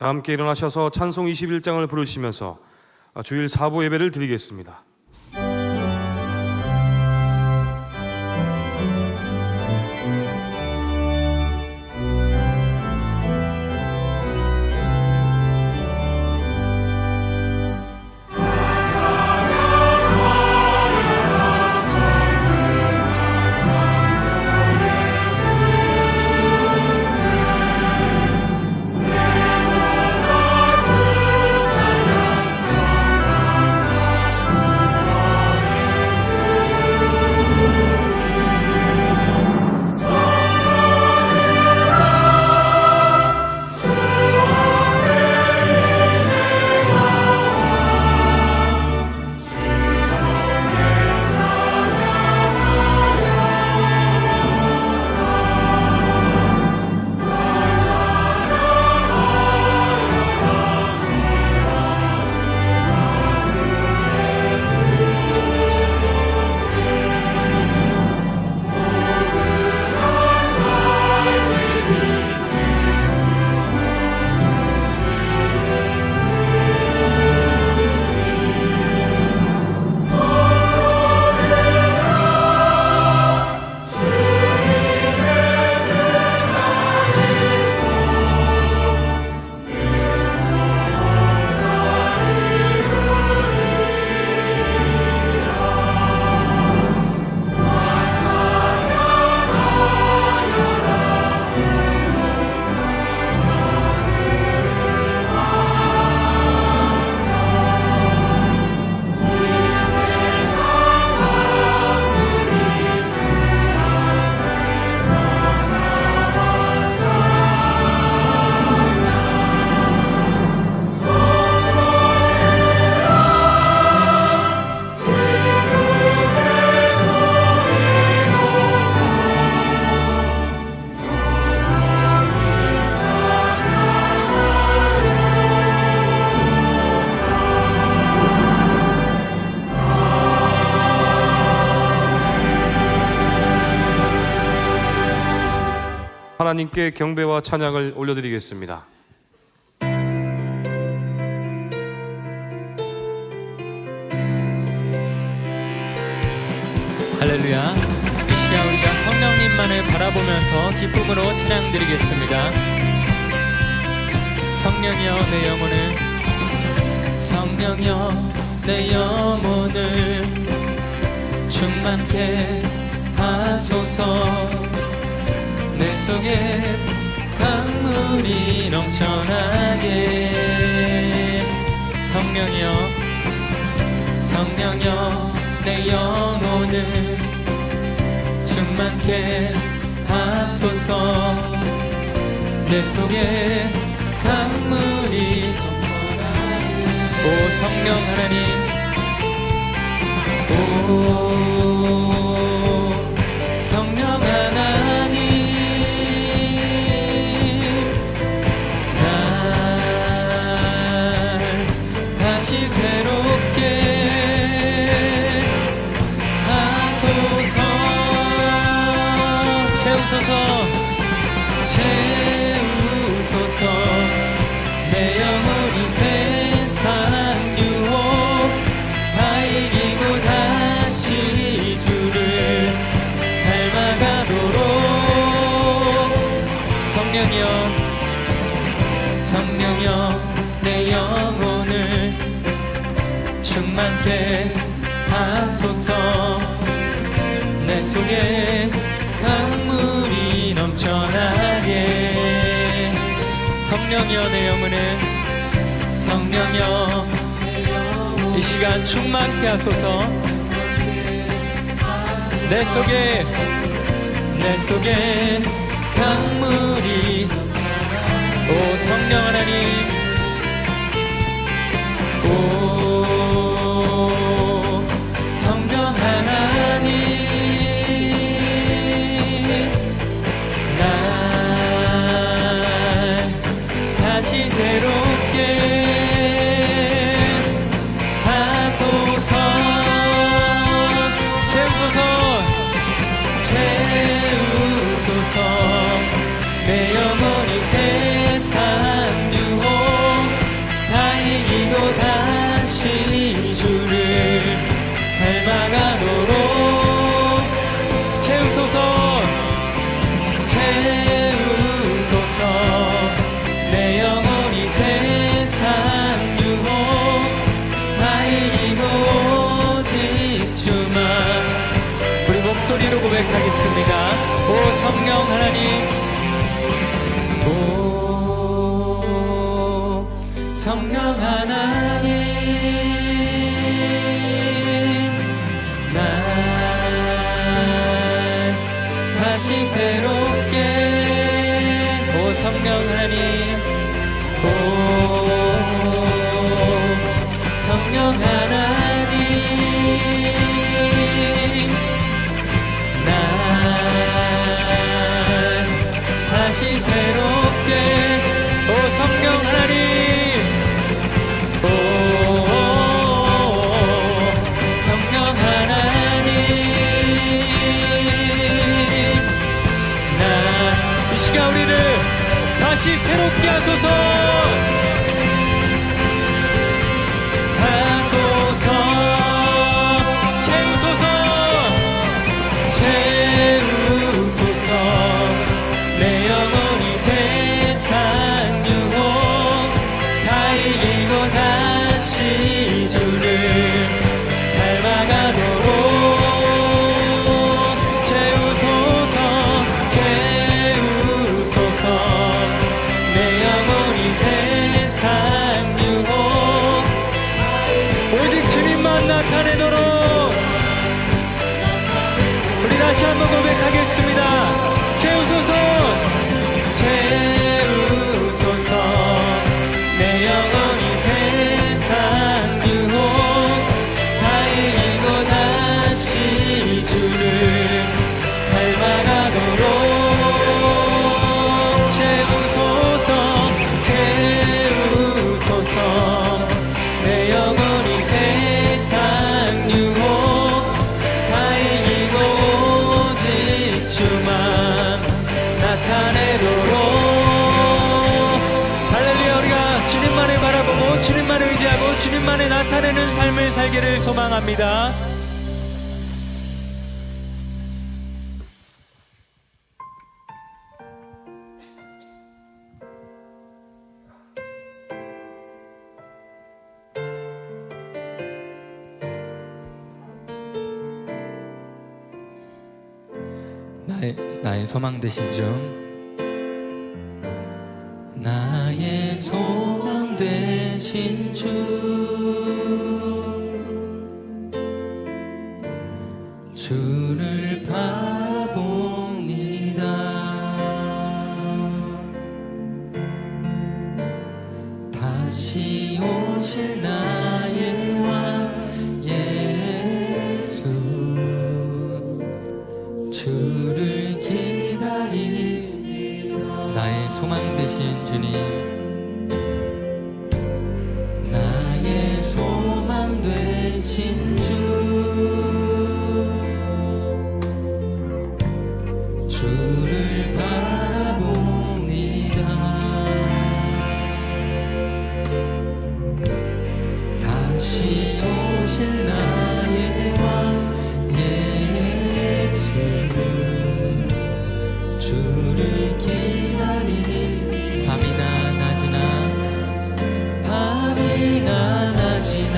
함께 일어나셔서 찬송 21장을 부르시면서 주일 4부 예배를 드리겠습니다. 하나님께 경배와 찬양을 올려드리겠습니다. 할렐루야. 이 시간 우리가 성령님만을 바라보면서 기쁨으로 찬양드리겠습니다. 성령이여 내 영혼을, 성령이여 내 영혼을 충만케 하소서. 내 속에 강물이 넘쳐나게. 성령이여, 성령이여 내 영혼을 충만케 하소서. 내 속에 강물이 넘쳐나게. 오 성령 하나님, 오 성령 하나님, 날 다시 새롭게 하소서. 채우소서, 채우소서. 내 영혼이 세상 유혹 다 이기고 다시 주를 닮아가도록. 성령이여, 성령이여 내 영혼을 충만케 하소서. 내 속에 강물이 넘쳐나게. 성령이여 내 영혼을, 성령이여 이 시간 충만케 하소서. 내 속에, 내 속에 강물이. 오 성령 하나님, 오 성령 하나님, 날 다시 새롭게 하소서. 채우소서, 채우소서. 내 영혼이 세상 유혹 오 성령 하나님 오 성령 하나님 날 다시 새롭게 오 성령 하나님 오 성령 하나님 날 다시 새롭게 오 성령 하나님 오 성령 하나님 나 이 시간 우리를 다시 새롭게 하소서 하소서 채우소서 채우소서 내 영혼이 세상 유혹 다 이기고 다시 주를 닮아가도록 채우소서 채우소서 내 영혼이 세상 유혹 오직 주님만 나타내도록 우리 다시 한번 고백하겠습니다. 채우소서 채우소서 내 영혼이 세상 유혹 다 이기고 다시 주를 닮아가도록 채우소서 채우소서 내 영혼이 세상 유혹 다 이기고 오직 주만 나타내도록 할렐루야 우리가 주님만을 바라보고 주님만을 의지하고 주님만을 나타내는 삶을 살기를 소망합니다. 나의 소망 되신 주 나의 소망 되신 주 주를 바라봅니다 다시 오실 나의 왕 예수 주를 기다리리라 나의 소망 되신 주님 나의 소망 되신 주 주를 바라봅니다 다시 오실 나의 왕 예수 주를 기다리니 밤이나 낮이나 밤이나 낮이나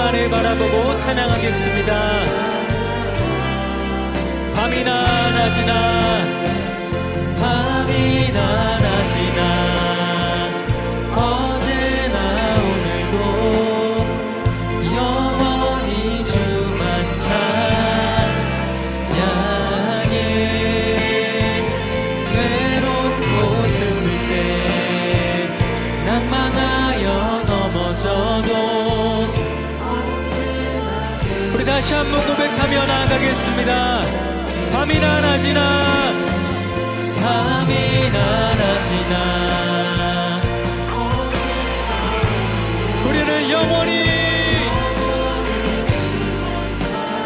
주님만을 바라보고 찬양하겠습니다. 밤이나 낮이나 밤이나 낮이나 어제나 오늘도 영원히 주만 찬양해. 괴롭고 슬플 때 낭망하여 넘어져도 우리 다시 한번 고백하며 나아가겠습니다. 밤이나 낮이나 밤이나 낮이나 우리는 영원히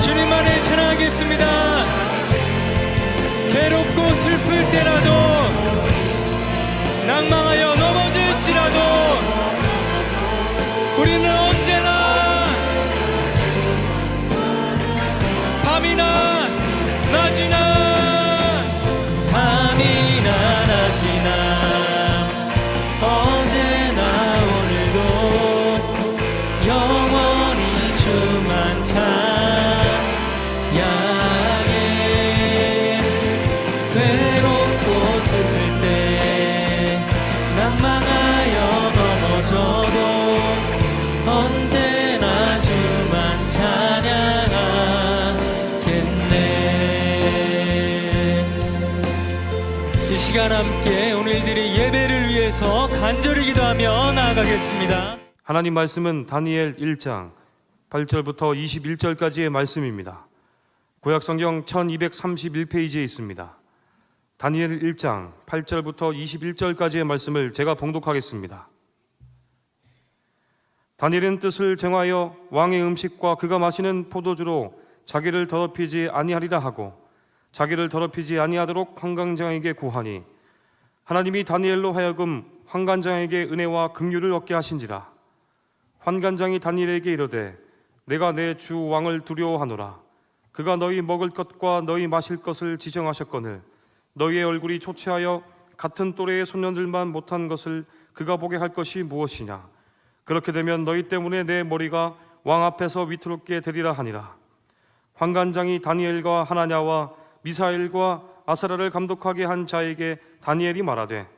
주님만을 찬양하겠습니다. 괴롭고 슬플 때라도 낭망하여 넘어질지라도 우리는 언제나 밤이나 낮이나 밤이나 낮이나 어제나 오늘도 영원히 주만 찬양해. 괴롭고 슬플 때 낭망하여 넘어져도 언제나 주만 찬양하겠네. 이 시간 함께 오늘들의 예배를 위해서 간절히 기도하며 나아가겠습니다. 하나님 말씀은 다니엘 1장 8절부터 21절까지의 말씀입니다. 구약성경 1231페이지에 있습니다. 다니엘 1장 8절부터 21절까지의 말씀을 제가 봉독하겠습니다. 다니엘은 뜻을 정하여 왕의 음식과 그가 마시는 포도주로 자기를 더럽히지 아니하리라 하고 자기를 더럽히지 아니하도록 환관장에게 구하니 하나님이 다니엘로 하여금 환관장에게 은혜와 긍휼을 얻게 하신지라. 환관장이 다니엘에게 이르되 내가 내 주 왕을 두려워하노라. 그가 너희 먹을 것과 너희 마실 것을 지정하셨거늘 너희의 얼굴이 초췌하여 같은 또래의 소년들만 못한 것을 그가 보게 할 것이 무엇이냐. 그렇게 되면 너희 때문에 내 머리가 왕 앞에서 위태롭게 되리라 하니라. 환관장이 다니엘과 하나냐와 미사엘과 아사랴를 감독하게 한 자에게 다니엘이 말하되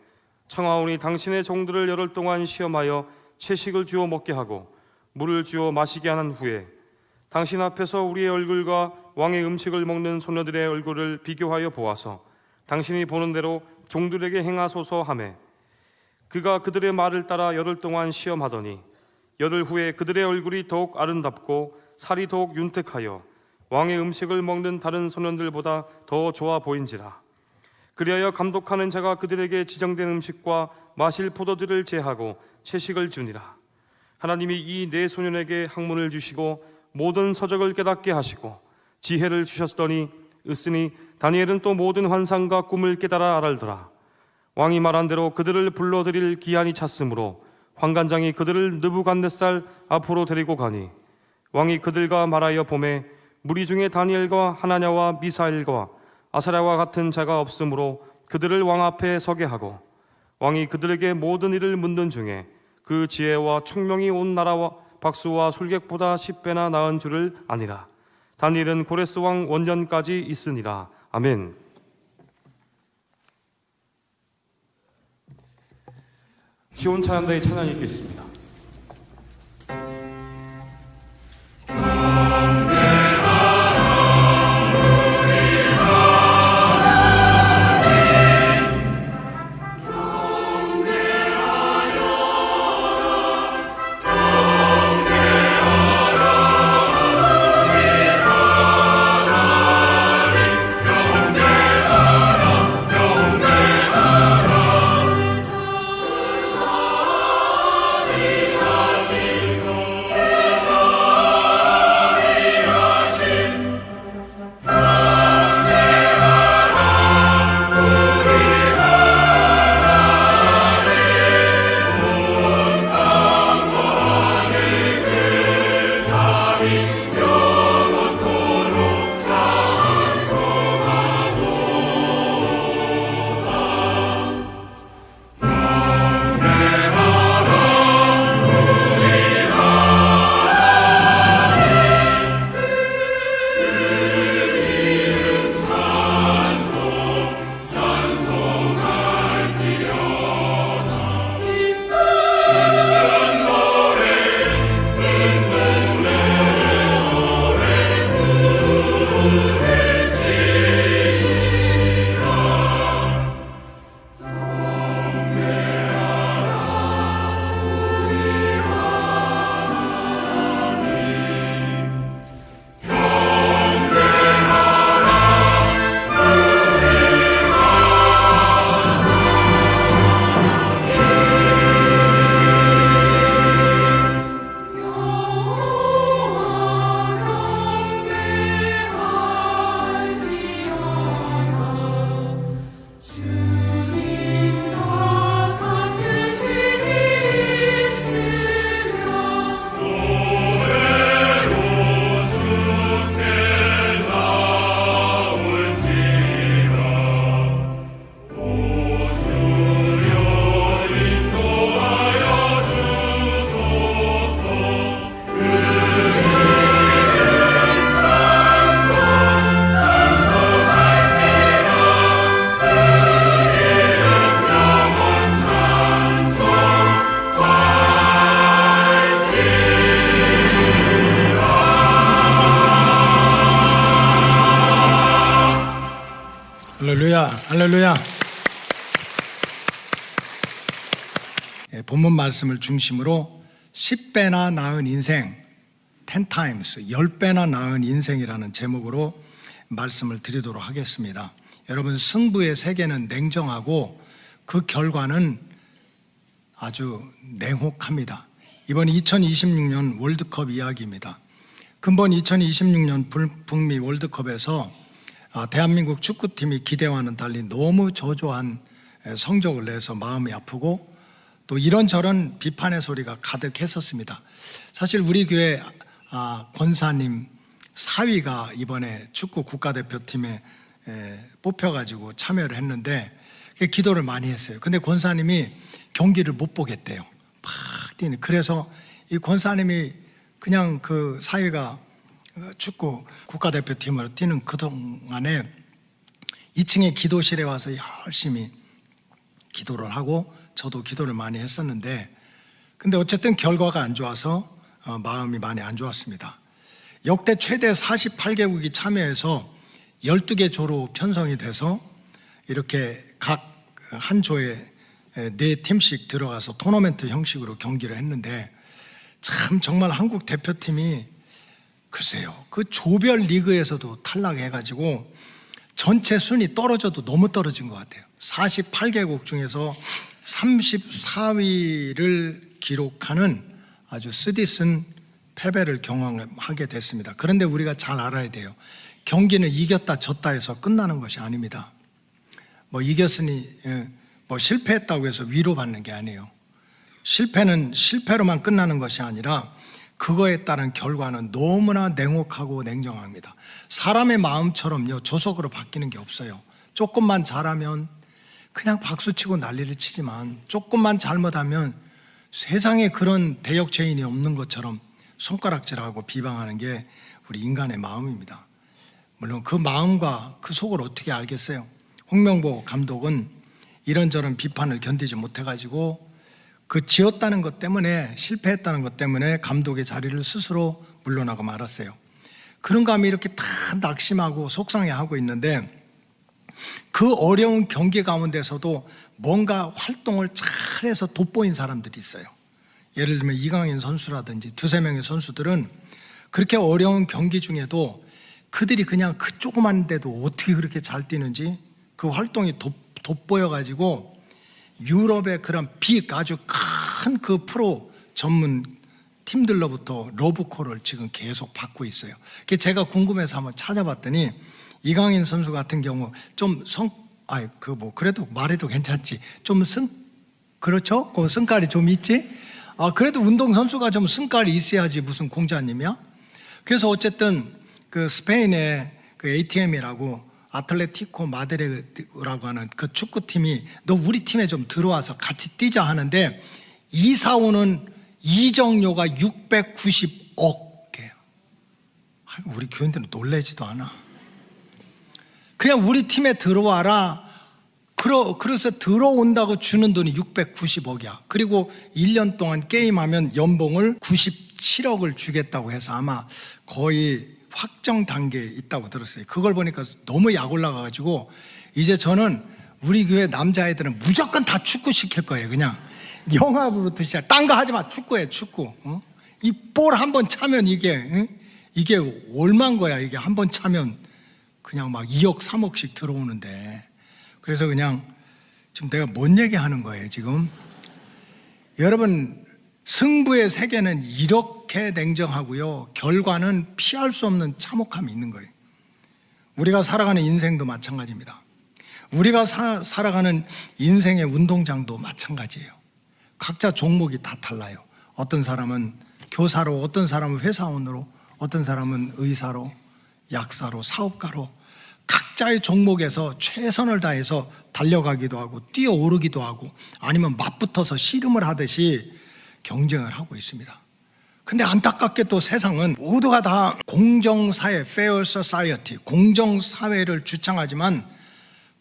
청하오니 당신의 종들을 열흘 동안 시험하여 채식을 주어 먹게 하고 물을 주어 마시게 한 후에 당신 앞에서 우리의 얼굴과 왕의 음식을 먹는 소녀들의 얼굴을 비교하여 보아서 당신이 보는 대로 종들에게 행하소서 하매 그가 그들의 말을 따라 열흘 동안 시험하더니 열흘 후에 그들의 얼굴이 더욱 아름답고 살이 더욱 윤택하여 왕의 음식을 먹는 다른 소년들보다 더 좋아 보인지라. 그리하여 감독하는 자가 그들에게 지정된 음식과 마실 포도들을 제하고 채식을 주니라. 하나님이 이 네 소년에게 학문을 주시고 모든 서적을 깨닫게 하시고 지혜를 주셨더니 으으니 다니엘은 또 모든 환상과 꿈을 깨달아 알더라. 왕이 말한 대로 그들을 불러들일 기한이 찼으므로 환관장이 그들을 느부갓네살 앞으로 데리고 가니 왕이 그들과 말하여 보매 무리 중에 다니엘과 하나냐와 미사엘과 아사랴와 같은 자가 없으므로 그들을 왕 앞에 서게 하고 왕이 그들에게 모든 일을 묻는 중에 그 지혜와 총명이 온 나라와 박수와 술객보다 10배나 나은 줄을 아니라. 다니엘은 고레스 왕 원년까지 있으니라. 아멘. 시온 찬양단의 찬양이 있겠습니다. 주 할렐루야, 할렐루야. 본문 말씀을 중심으로 10배나 나은 인생, 10 times, 10배나 나은 인생이라는 제목으로 말씀을 드리도록 하겠습니다. 여러분, 승부의 세계는 냉정하고 그 결과는 아주 냉혹합니다. 이번 2026년 월드컵 이야기입니다. 근본 2026년 북미 월드컵에서 대한민국 축구팀이 기대와는 달리 너무 저조한 성적을 내서 마음이 아프고 또 이런저런 비판의 소리가 가득했었습니다. 사실 우리 교회 권사님 사위가 이번에 축구 국가대표팀에 뽑혀가지고 참여를 했는데 기도를 많이 했어요. 근데 권사님이 경기를 못 보겠대요. 막 뛰는. 그래서 이 권사님이 그냥 그 사위가 축구 국가대표팀으로 뛰는 그동안에 2층에 기도실에 와서 열심히 기도를 하고 저도 기도를 많이 했었는데, 근데 어쨌든 결과가 안 좋아서 마음이 많이 안 좋았습니다. 역대 최대 48개국이 참여해서 12개 조로 편성이 돼서 이렇게 각 한 조에 4팀씩 들어가서 토너먼트 형식으로 경기를 했는데, 참 정말 한국 대표팀이 글쎄요, 그 조별 리그에서도 탈락해가지고 전체 순위 떨어져도 너무 떨어진 것 같아요. 48개국 중에서 34위를 기록하는 아주 쓰디쓴 패배를 경험하게 됐습니다. 그런데 우리가 잘 알아야 돼요. 경기는 이겼다 졌다 해서 끝나는 것이 아닙니다. 뭐 이겼으니 뭐 실패했다고 해서 위로받는 게 아니에요. 실패는 실패로만 끝나는 것이 아니라 그거에 따른 결과는 너무나 냉혹하고 냉정합니다. 사람의 마음처럼요, 조석으로 바뀌는 게 없어요. 조금만 잘하면 그냥 박수치고 난리를 치지만 조금만 잘못하면 세상에 그런 대역죄인이 없는 것처럼 손가락질하고 비방하는 게 우리 인간의 마음입니다. 물론 그 마음과 그 속을 어떻게 알겠어요? 홍명보 감독은 이런저런 비판을 견디지 못해가지고 그 지었다는 것 때문에, 실패했다는 것 때문에 감독의 자리를 스스로 물러나고 말았어요. 그런가 하면 이렇게 다 낙심하고 속상해하고 있는데, 그 어려운 경기 가운데서도 뭔가 활동을 잘해서 돋보인 사람들이 있어요. 예를 들면 이강인 선수라든지 두세 명의 선수들은 그렇게 어려운 경기 중에도 그들이 그냥 그 조그만데도 어떻게 그렇게 잘 뛰는지 그 활동이 돋보여가지고 유럽의 그런 아주 큰 그 프로 전문 팀들로부터 러브콜을 지금 계속 받고 있어요. 제가 궁금해서 한번 찾아봤더니 이강인 선수 같은 경우 좀 그래도 말해도 괜찮지. 그렇죠? 그 성깔이 좀 있지? 그래도 운동선수가 좀 성깔이 있어야지 무슨 공자님이야? 그래서 어쨌든 그 스페인의 그 ATM이라고 아틀레티코 마드리드라고 하는 그 축구팀이 너 우리 팀에 좀 들어와서 같이 뛰자 하는데 이사 오는 이적료가 690억이에요. 우리 교인들은 놀라지도 않아. 그냥 우리 팀에 들어와라. 그래서 들어온다고 주는 돈이 690억이야. 그리고 1년 동안 게임하면 연봉을 97억을 주겠다고 해서 아마 거의 확정 단계에 있다고 들었어요. 그걸 보니까 너무 약 올라가가지고 이제 저는 우리 교회 남자애들은 무조건 다 축구 시킬 거예요. 그냥 영화부터 시작. 딴 거 하지 마. 축구해, 축구. 이 볼 한 번 차면 이게 얼마인 거야. 이게 한 번 차면 그냥 막 2억 3억씩 들어오는데. 그래서 그냥 지금 내가 뭔 얘기하는 거예요 지금? 여러분, 승부의 세계는 이렇게 냉정하고요, 결과는 피할 수 없는 참혹함이 있는 거예요. 우리가 살아가는 인생도 마찬가지입니다. 우리가 살아가는 인생의 운동장도 마찬가지예요. 각자 종목이 다 달라요. 어떤 사람은 교사로, 어떤 사람은 회사원으로, 어떤 사람은 의사로, 약사로, 사업가로 각자의 종목에서 최선을 다해서 달려가기도 하고 뛰어오르기도 하고 아니면 맞붙어서 씨름을 하듯이 경쟁을 하고 있습니다. 근데 안타깝게 또 세상은 모두가 다 공정사회, fair society, 공정사회를 주창하지만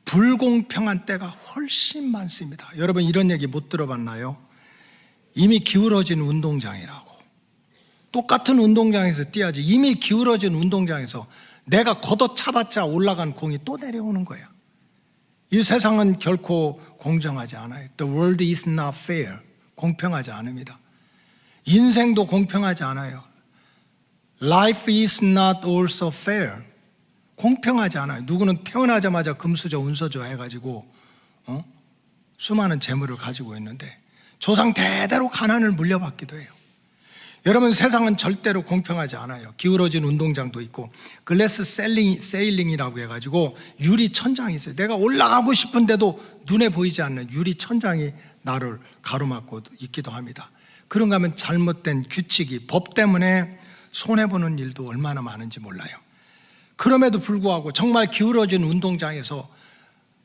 불공평한 때가 훨씬 많습니다. 여러분, 이런 얘기 못 들어봤나요? 이미 기울어진 운동장이라고. 똑같은 운동장에서 뛰어야지. 이미 기울어진 운동장에서 내가 걷어차봤자 올라간 공이 또 내려오는 거야. 이 세상은 결코 공정하지 않아요. The world is not fair. 공평하지 않습니다. 인생도 공평하지 않아요. Life is not also fair. 공평하지 않아요. 누구는 태어나자마자 금수저, 운수저 해가지고 수많은 재물을 가지고 있는데 조상 대대로 가난을 물려받기도 해요. 여러분, 세상은 절대로 공평하지 않아요. 기울어진 운동장도 있고 글래스 세일링이라고 해가지고 유리 천장이 있어요. 내가 올라가고 싶은데도 눈에 보이지 않는 유리 천장이 나를 가로막고 있기도 합니다. 그런가 하면 잘못된 규칙이, 법 때문에 손해보는 일도 얼마나 많은지 몰라요. 그럼에도 불구하고 정말 기울어진 운동장에서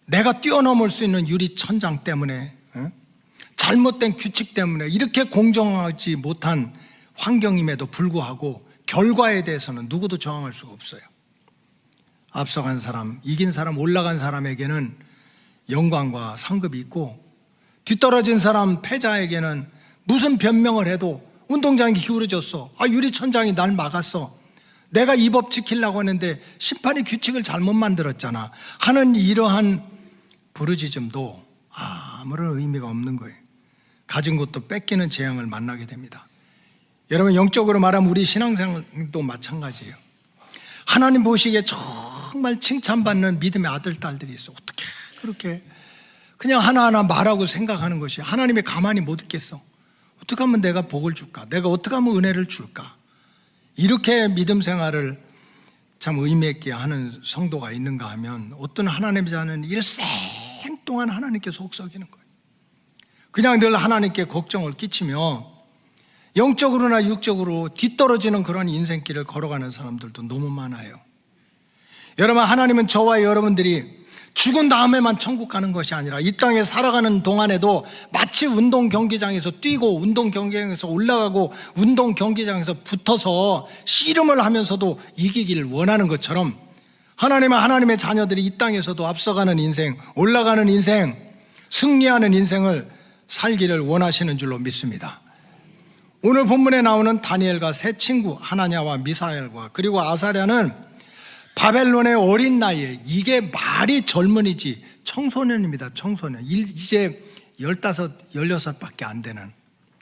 내가 뛰어넘을 수 있는 유리 천장 때문에, 잘못된 규칙 때문에 이렇게 공정하지 못한 환경임에도 불구하고 결과에 대해서는 누구도 저항할 수가 없어요. 앞서간 사람, 이긴 사람, 올라간 사람에게는 영광과 상급이 있고 뒤떨어진 사람, 패자에게는 무슨 변명을 해도 운동장이 기울어졌어, 유리천장이 날 막았어, 내가 이 법 지키려고 하는데 심판이 규칙을 잘못 만들었잖아 하는 이러한 부르짖음도 아무런 의미가 없는 거예요. 가진 것도 뺏기는 재앙을 만나게 됩니다. 여러분, 영적으로 말하면 우리 신앙생활도 마찬가지예요. 하나님 보시기에 정말 칭찬받는 믿음의 아들, 딸들이 있어. 어떻게 그렇게 그냥 하나하나 말하고 생각하는 것이 하나님이 가만히 못 있겠어? 어떻게 하면 내가 복을 줄까? 내가 어떻게 하면 은혜를 줄까? 이렇게 믿음 생활을 참 의미 있게 하는 성도가 있는가 하면 어떤 하나님의 자는 일생 동안 하나님께 속썩이는 거예요. 그냥 늘 하나님께 걱정을 끼치며 영적으로나 육적으로 뒤떨어지는 그런 인생길을 걸어가는 사람들도 너무 많아요. 여러분, 하나님은 저와 여러분들이 죽은 다음에만 천국 가는 것이 아니라 이 땅에 살아가는 동안에도 마치 운동 경기장에서 뛰고 운동 경기장에서 올라가고 운동 경기장에서 붙어서 씨름을 하면서도 이기기를 원하는 것처럼 하나님은 하나님의 자녀들이 이 땅에서도 앞서가는 인생, 올라가는 인생, 승리하는 인생을 살기를 원하시는 줄로 믿습니다. 오늘 본문에 나오는 다니엘과 세 친구 하나냐와 미사엘과 그리고 아사랴는 바벨론의 어린 나이에, 이게 말이 젊은이지 청소년입니다. 청소년. 이제 15, 16밖에 안 되는,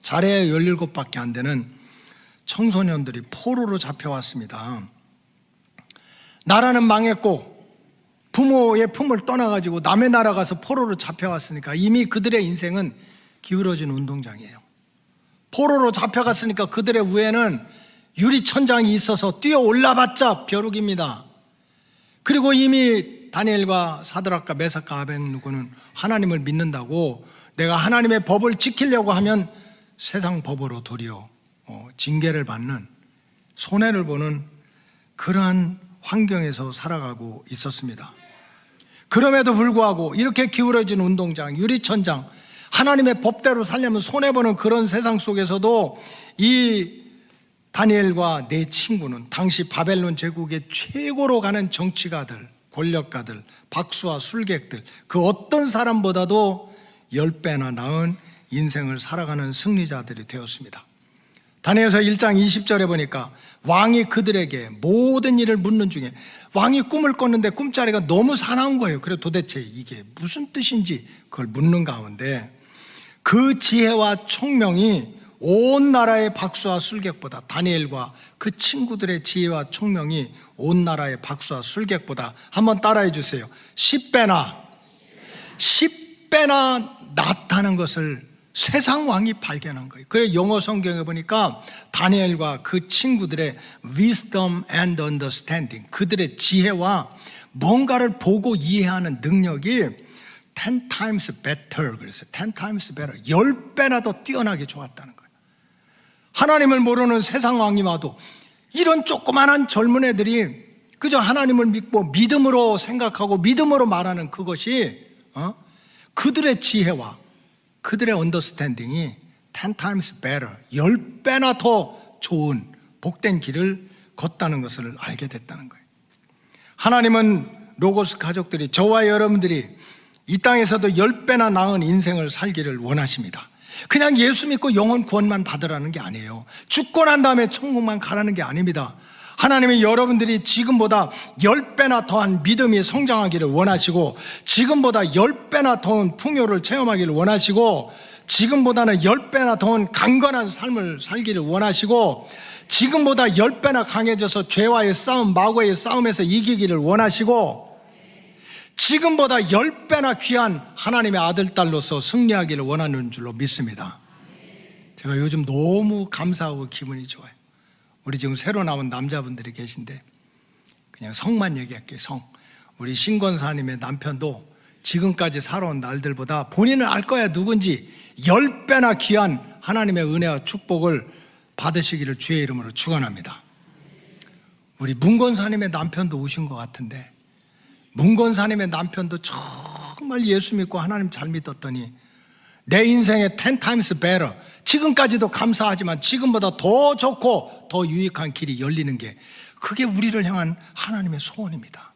잘해야 17밖에 안 되는 청소년들이 포로로 잡혀왔습니다. 나라는 망했고 부모의 품을 떠나가지고 남의 나라 가서 포로로 잡혀왔으니까 이미 그들의 인생은 기울어진 운동장이에요. 포로로 잡혀갔으니까 그들의 위에는 유리천장이 있어서 뛰어 올라봤자 벼룩입니다. 그리고 이미 다니엘과 사드락과 메삭과 아벳느고는 하나님을 믿는다고 내가 하나님의 법을 지키려고 하면 세상 법으로 도리어 징계를 받는, 손해를 보는 그러한 환경에서 살아가고 있었습니다. 그럼에도 불구하고 이렇게 기울어진 운동장, 유리천장, 하나님의 법대로 살려면 손해보는 그런 세상 속에서도 이 다니엘과 네 친구는 당시 바벨론 제국의 최고로 가는 정치가들, 권력가들, 박수와 술객들, 그 어떤 사람보다도 10배나 나은 인생을 살아가는 승리자들이 되었습니다. 다니엘서 1장 20절에 보니까 왕이 그들에게 모든 일을 묻는 중에, 왕이 꿈을 꿨는데 꿈자리가 너무 사나운 거예요. 그래 도대체 이게 무슨 뜻인지 그걸 묻는 가운데 그 지혜와 총명이 온 나라의 박수와 술객보다, 다니엘과 그 친구들의 지혜와 총명이 온 나라의 박수와 술객보다, 한번 따라해 주세요, 10배나 낫다는 것을 세상 왕이 발견한 거예요. 그래서 영어 성경에 보니까 다니엘과 그 친구들의 wisdom and understanding, 그들의 지혜와 뭔가를 보고 이해하는 능력이 10 times better, 그래서 10 times better, 10배나 더 뛰어나게 좋았다는 거예요. 하나님을 모르는 세상 왕이 와도 이런 조그만한 젊은 애들이 그저 하나님을 믿고 믿음으로 생각하고 믿음으로 말하는 그것이 그들의 지혜와 그들의 언더스탠딩이 10 times better, 10배나 더 좋은 복된 길을 걷다는 것을 알게 됐다는 거예요. 하나님은 로고스 가족들이, 저와 여러분들이 이 땅에서도 10배나 나은 인생을 살기를 원하십니다. 그냥 예수 믿고 영혼 구원만 받으라는 게 아니에요. 죽고 난 다음에 천국만 가라는 게 아닙니다. 하나님이 여러분들이 지금보다 10배나 더한 믿음이 성장하기를 원하시고, 지금보다 10배나 더한 풍요를 체험하기를 원하시고, 지금보다는 10배나 더한 강건한 삶을 살기를 원하시고, 지금보다 10배나 강해져서 죄와의 싸움, 마귀와의 싸움에서 이기기를 원하시고, 지금보다 10배나 귀한 하나님의 아들, 딸로서 승리하기를 원하는 줄로 믿습니다. 제가 요즘 너무 감사하고 기분이 좋아요. 우리 지금 새로 나온 남자분들이 계신데, 그냥 성만 얘기할게요. 성. 우리 신권사님의 남편도 지금까지 살아온 날들보다 본인은 알 거야 누군지 10배나 귀한 하나님의 은혜와 축복을 받으시기를 주의 이름으로 축원합니다. 우리 문권사님의 남편도 오신 것 같은데, 문권사님의 남편도 정말 예수 믿고 하나님 잘 믿었더니 내 인생에 10 times better, 지금까지도 감사하지만 지금보다 더 좋고 더 유익한 길이 열리는 게, 그게 우리를 향한 하나님의 소원입니다.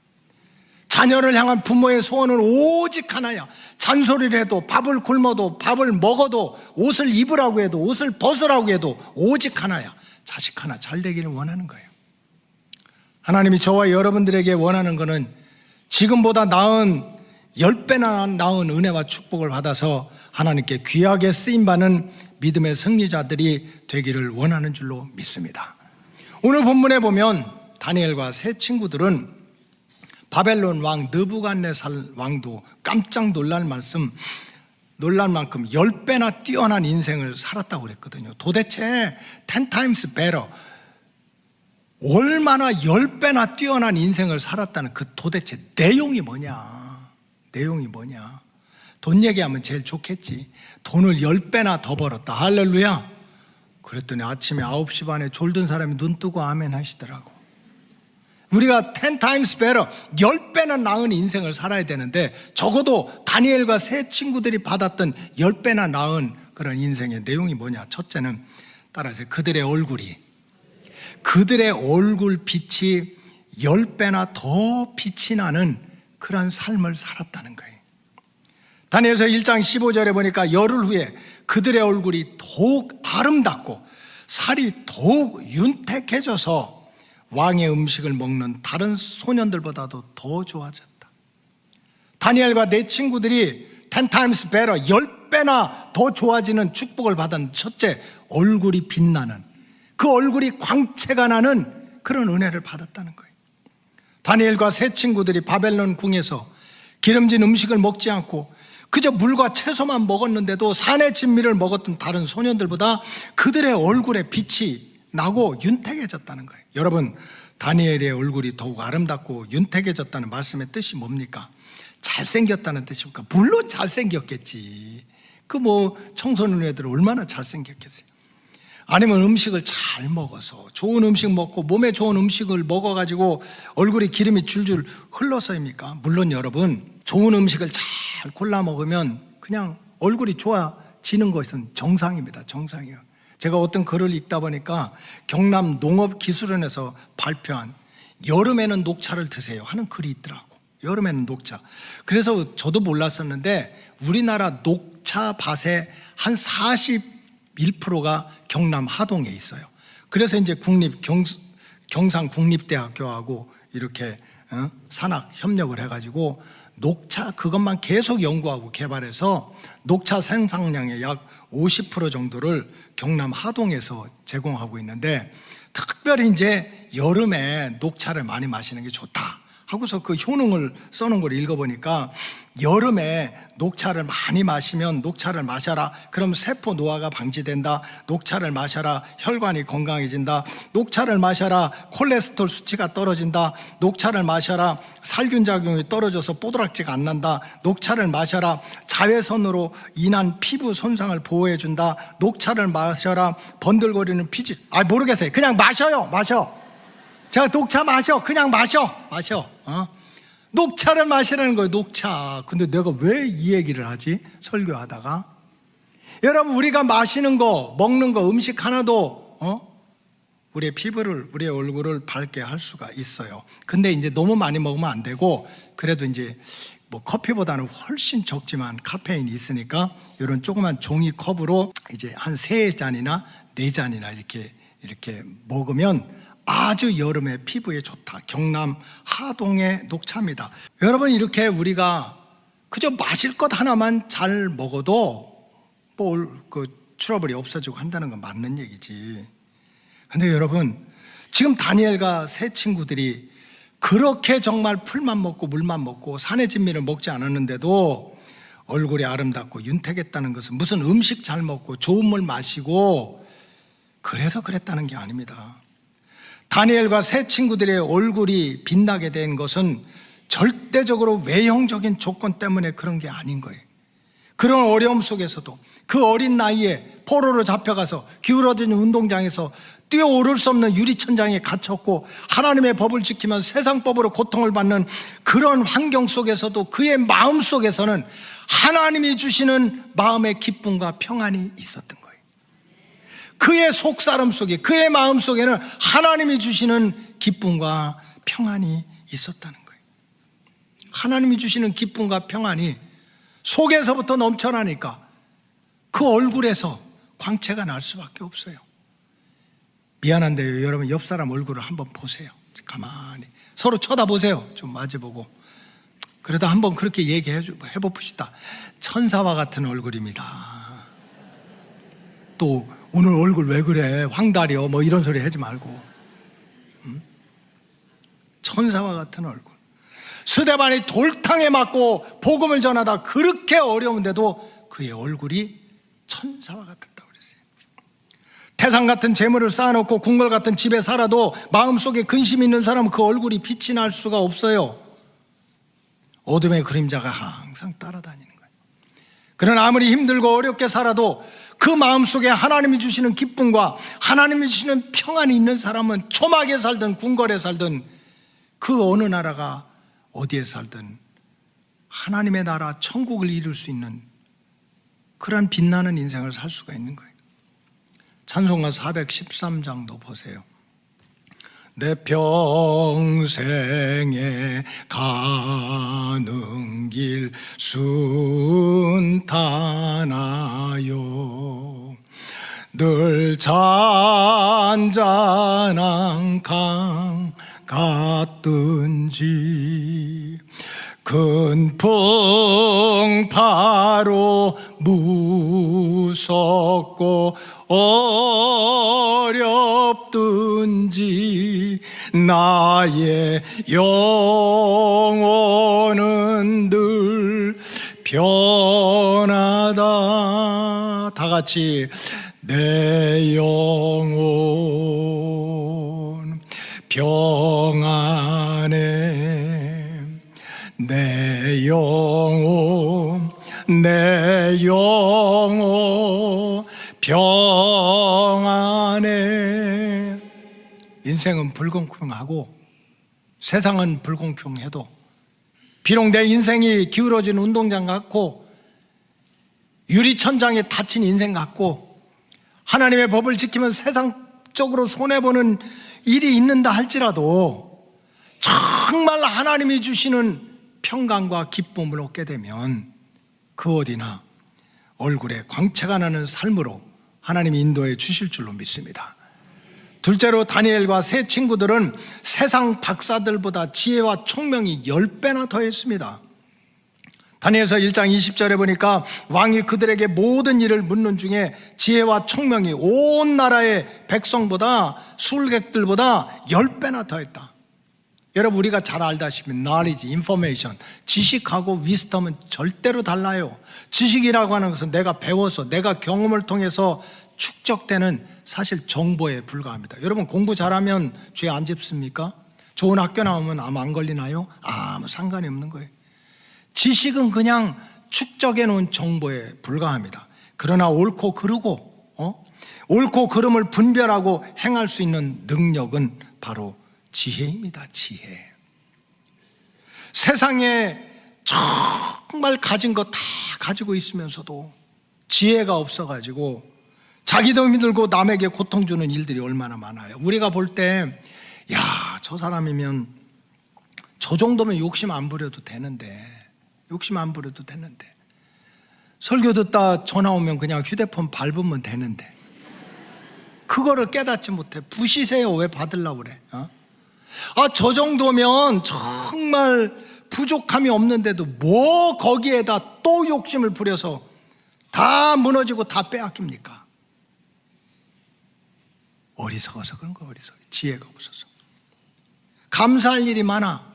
자녀를 향한 부모의 소원은 오직 하나야. 잔소리를 해도, 밥을 굶어도, 밥을 먹어도, 옷을 입으라고 해도, 옷을 벗으라고 해도 오직 하나야. 자식 하나 잘 되기를 원하는 거예요. 하나님이 저와 여러분들에게 원하는 것은 지금보다 나은 10배나 나은 은혜와 축복을 받아서 하나님께 귀하게 쓰임받는 믿음의 승리자들이 되기를 원하는 줄로 믿습니다. 오늘 본문에 보면 다니엘과 세 친구들은 바벨론 왕 느부갓네살 왕도 깜짝 놀랄 만큼 10배나 뛰어난 인생을 살았다고 그랬거든요. 도대체 10 times better, 얼마나 10배나 뛰어난 인생을 살았다는 그 도대체 내용이 뭐냐? 내용이 뭐냐? 돈 얘기하면 제일 좋겠지. 돈을 10배나 더 벌었다. 할렐루야. 그랬더니 아침에 9시 반에 졸던 사람이 눈 뜨고 아멘 하시더라고. 우리가 10 times better, 10배나 나은 인생을 살아야 되는데, 적어도 다니엘과 세 친구들이 받았던 10배나 나은 그런 인생의 내용이 뭐냐? 첫째는 따라서 그들의 얼굴 빛이 10배나 더 빛이 나는 그런 삶을 살았다는 거예요. 다니엘서 1장 15절에 보니까 열흘 후에 그들의 얼굴이 더욱 아름답고 살이 더욱 윤택해져서 왕의 음식을 먹는 다른 소년들보다도 더 좋아졌다. 다니엘과 네 친구들이 10 times better, 10배나 더 좋아지는 축복을 받은 첫째, 얼굴이 빛나는, 그 얼굴이 광채가 나는 그런 은혜를 받았다는 거예요. 다니엘과 세 친구들이 바벨론 궁에서 기름진 음식을 먹지 않고 그저 물과 채소만 먹었는데도 산의 진미를 먹었던 다른 소년들보다 그들의 얼굴에 빛이 나고 윤택해졌다는 거예요. 여러분, 다니엘의 얼굴이 더욱 아름답고 윤택해졌다는 말씀의 뜻이 뭡니까? 잘생겼다는 뜻입니까? 물론 잘생겼겠지. 청소년 애들 얼마나 잘생겼겠어요. 아니면 음식을 잘 먹어서, 좋은 음식 먹고 몸에 좋은 음식을 먹어가지고 얼굴에 기름이 줄줄 흘러서입니까? 물론 여러분, 좋은 음식을 잘 골라 먹으면 그냥 얼굴이 좋아지는 것은 정상입니다. 정상이에요. 제가 어떤 글을 읽다 보니까 경남 농업기술원에서 발표한 여름에는 녹차를 드세요 하는 글이 있더라고. 여름에는 녹차. 그래서 저도 몰랐었는데 우리나라 녹차 밭의 한 41%가 경남 하동에 있어요. 그래서 이제 경상국립대학교하고 이렇게 산학 협력을 해가지고 녹차 그것만 계속 연구하고 개발해서 녹차 생산량의 약 50% 정도를 경남 하동에서 제공하고 있는데, 특별히 이제 여름에 녹차를 많이 마시는 게 좋다 하고서 그 효능을 써놓은 걸 읽어보니까, 여름에 녹차를 많이 마시면 녹차를 마셔라, 그럼 세포 노화가 방지된다. 녹차를 마셔라, 혈관이 건강해진다. 녹차를 마셔라, 콜레스테롤 수치가 떨어진다. 녹차를 마셔라, 살균 작용이 떨어져서 뽀드락지가 안 난다. 녹차를 마셔라, 자외선으로 인한 피부 손상을 보호해준다. 녹차를 마셔라, 번들거리는 피지. 모르겠어요. 그냥 마셔요. 제가 녹차 마셔. 그냥 마셔. 녹차를 마시라는 거예요. 녹차. 근데 내가 왜 이 얘기를 하지? 설교하다가. 여러분, 우리가 마시는 거, 먹는 거, 음식 하나도 우리의 피부를, 우리의 얼굴을 밝게 할 수가 있어요. 근데 이제 너무 많이 먹으면 안 되고, 그래도 이제 커피보다는 훨씬 적지만 카페인이 있으니까 이런 조그만 종이 컵으로 이제 한 3잔이나 4잔이나 이렇게 먹으면 아주 여름에 피부에 좋다. 경남 하동의 녹차입니다. 여러분, 이렇게 우리가 그저 마실 것 하나만 잘 먹어도 그 트러블이 없어지고 한다는 건 맞는 얘기지. 근데 여러분, 지금 다니엘과 세 친구들이 그렇게 정말 풀만 먹고 물만 먹고 산의 진미를 먹지 않았는데도 얼굴이 아름답고 윤택했다는 것은 무슨 음식 잘 먹고 좋은 물 마시고 그래서 그랬다는 게 아닙니다. 다니엘과 세 친구들의 얼굴이 빛나게 된 것은 절대적으로 외형적인 조건 때문에 그런 게 아닌 거예요. 그런 어려움 속에서도 그 어린 나이에 포로로 잡혀가서 기울어진 운동장에서 뛰어오를 수 없는 유리천장에 갇혔고 하나님의 법을 지키면 세상 법으로 고통을 받는 그런 환경 속에서도 그의 마음 속에서는 하나님이 주시는 마음의 기쁨과 평안이 있었던 거예요. 그의 속사람 속에, 그의 마음 속에는 하나님이 주시는 기쁨과 평안이 있었다는 거예요. 하나님이 주시는 기쁨과 평안이 속에서부터 넘쳐나니까 그 얼굴에서 광채가 날 수밖에 없어요. 미안한데요, 여러분, 옆 사람 얼굴을 한번 보세요. 가만히 서로 쳐다보세요. 좀 마주보고. 그래도 한번 그렇게 해봅시다. 천사와 같은 얼굴입니다. 또 오늘 얼굴 왜 그래, 황달이요, 뭐 이런 소리 하지 말고. 천사와 같은 얼굴. 스데반이 돌탕에 맞고 복음을 전하다 그렇게 어려운데도 그의 얼굴이 천사와 같았다고 그랬어요. 태산 같은 재물을 쌓아놓고 궁궐 같은 집에 살아도 마음속에 근심이 있는 사람은 그 얼굴이 빛이 날 수가 없어요. 어둠의 그림자가 항상 따라다니는 거예요. 그러나 아무리 힘들고 어렵게 살아도 그 마음속에 하나님이 주시는 기쁨과 하나님이 주시는 평안이 있는 사람은 초막에 살든 궁궐에 살든 그 어느 나라가 어디에 살든 하나님의 나라 천국을 이룰 수 있는 그런 빛나는 인생을 살 수가 있는 거예요. 찬송가 413장도 보세요. 내 평생에 가는 길 순탄하여 늘 잔잔한 강 같든지 큰 풍파로 무섭고 어렵든지 나의 영혼은 늘 편하다. 다 같이 내 영혼 평안해. 내 영혼 평안해. 인생은 불공평하고 세상은 불공평해도 비록 내 인생이 기울어진 운동장 같고 유리천장에 닫힌 인생 같고 하나님의 법을 지키면 세상적으로 손해보는 일이 있는다 할지라도 정말 하나님이 주시는 평강과 기쁨을 얻게 되면 그 어디나 얼굴에 광채가 나는 삶으로 하나님이 인도해 주실 줄로 믿습니다. 둘째로 다니엘과 세 친구들은 세상 박사들보다 지혜와 총명이 10배나 더했습니다. 다니엘서 1장 20절에 보니까 왕이 그들에게 모든 일을 묻는 중에 지혜와 총명이 온 나라의 백성보다 술객들보다 10배나 더했다. 여러분, 우리가 잘 알다시피 knowledge, information, 지식하고 위스덤은 절대로 달라요. 지식이라고 하는 것은 내가 배워서 내가 경험을 통해서 축적되는 사실 정보에 불과합니다. 여러분, 공부 잘하면 죄 안 짓습니까? 좋은 학교 나오면 암 안 걸리나요? 아무 상관이 없는 거예요. 지식은 그냥 축적해 놓은 정보에 불과합니다. 그러나 옳고 그르고 옳고 그름을 분별하고 행할 수 있는 능력은 바로 지혜입니다. 지혜. 세상에 정말 가진 거 다 가지고 있으면서도 지혜가 없어가지고 자기도 힘들고 남에게 고통 주는 일들이 얼마나 많아요. 우리가 볼 때 야, 저 사람이면 저 정도면 욕심 안 부려도 되는데, 욕심 안 부려도 되는데, 설교 듣다 전화 오면 그냥 휴대폰 밟으면 되는데, 그거를 깨닫지 못해. 부시세요. 왜 받으려고 그래? 저 정도면 정말 부족함이 없는데도 뭐 거기에다 또 욕심을 부려서 다 무너지고 다 빼앗깁니까? 어리석어서 그런 거, 어리석어. 지혜가 없어서. 감사할 일이 많아.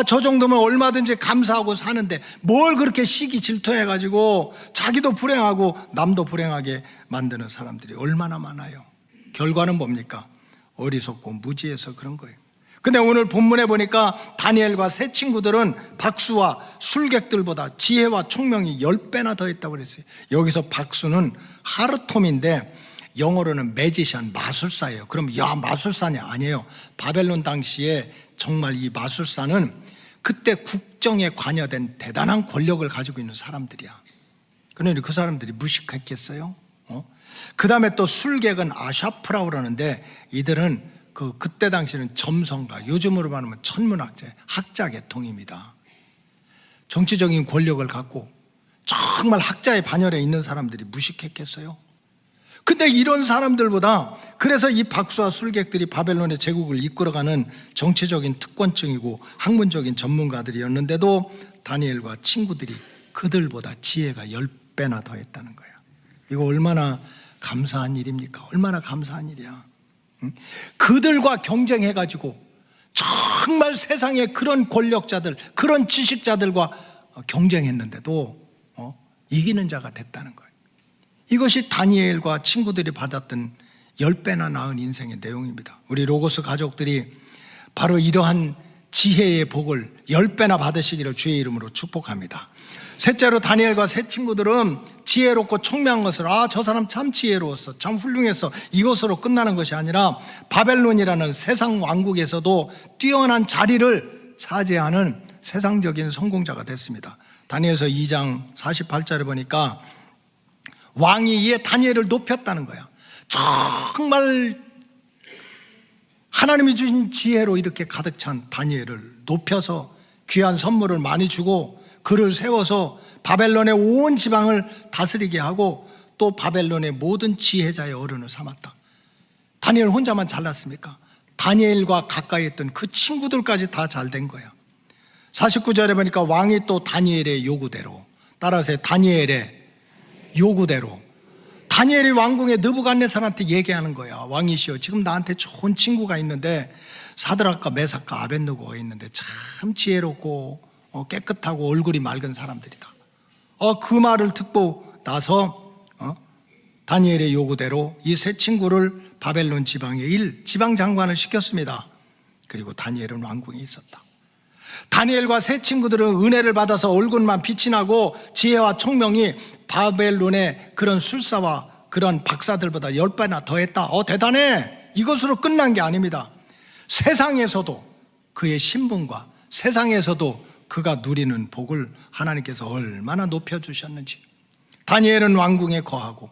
저 정도면 얼마든지 감사하고 사는데 뭘 그렇게 시기 질투해가지고 자기도 불행하고 남도 불행하게 만드는 사람들이 얼마나 많아요. 결과는 뭡니까? 어리석고 무지해서 그런 거예요. 근데 오늘 본문에 보니까 다니엘과 세 친구들은 박수와 술객들보다 지혜와 총명이 10배나 더 있다고 그랬어요. 여기서 박수는 하르톰인데 영어로는 매지션, 마술사예요. 그럼 마술사냐? 아니에요. 바벨론 당시에 정말 이 마술사는 그때 국정에 관여된 대단한 권력을 가지고 있는 사람들이야. 그런데 그 사람들이 무식했겠어요? 그 다음에 또 술객은 아샤프라고 그러는데 이들은 그때 당시에는 점성가, 요즘으로 말하면 천문학자, 학자 계통입니다. 정치적인 권력을 갖고 정말 학자의 반열에 있는 사람들이 무식했겠어요? 근데 이런 사람들보다, 그래서 이 박수와 술객들이 바벨론의 제국을 이끌어가는 정치적인 특권층이고 학문적인 전문가들이었는데도 다니엘과 친구들이 그들보다 지혜가 10배나 더 했다는 거예요. 이거 얼마나 감사한 일입니까? 얼마나 감사한 일이야. 그들과 경쟁해가지고 정말 세상에 그런 권력자들, 그런 지식자들과 경쟁했는데도 이기는 자가 됐다는 거예요. 이것이 다니엘과 친구들이 받았던 10배나 나은 인생의 내용입니다. 우리 로고스 가족들이 바로 이러한 지혜의 복을 10배나 받으시기를 주의 이름으로 축복합니다. 셋째로 다니엘과 세 친구들은 지혜롭고 총명한 것을, 저 사람 참 지혜로웠어, 참 훌륭했어, 이것으로 끝나는 것이 아니라 바벨론이라는 세상 왕국에서도 뛰어난 자리를 차지하는 세상적인 성공자가 됐습니다. 다니엘서 2장 48절에 보니까 왕이 이에 다니엘을 높였다는 거야. 정말 하나님이 주신 지혜로 이렇게 가득 찬 다니엘을 높여서 귀한 선물을 많이 주고 그를 세워서 바벨론의 온 지방을 다스리게 하고 또 바벨론의 모든 지혜자의 어른을 삼았다. 다니엘 혼자만 잘났습니까? 다니엘과 가까이 했던 그 친구들까지 다 잘 된 거야. 49절에 보니까 왕이 또 다니엘의 요구대로, 따라서 다니엘의 요구대로, 다니엘이 왕궁의 느부갓네살한테 얘기하는 거야. 왕이시여, 지금 나한테 좋은 친구가 있는데, 사드락과 메삭과 아벳느고가 있는데 참 지혜롭고 깨끗하고 얼굴이 맑은 사람들이다. 그 말을 듣고 나서 다니엘의 요구대로 이 세 친구를 바벨론 지방의 지방 장관을 시켰습니다. 그리고 다니엘은 왕궁에 있었다. 다니엘과 세 친구들은 은혜를 받아서 얼굴만 빛이 나고 지혜와 총명이 바벨론의 그런 술사와 그런 박사들보다 10배나 더했다. 대단해. 이것으로 끝난 게 아닙니다. 세상에서도 그의 신분과 세상에서도 그가 누리는 복을 하나님께서 얼마나 높여주셨는지. 다니엘은 왕궁에 거하고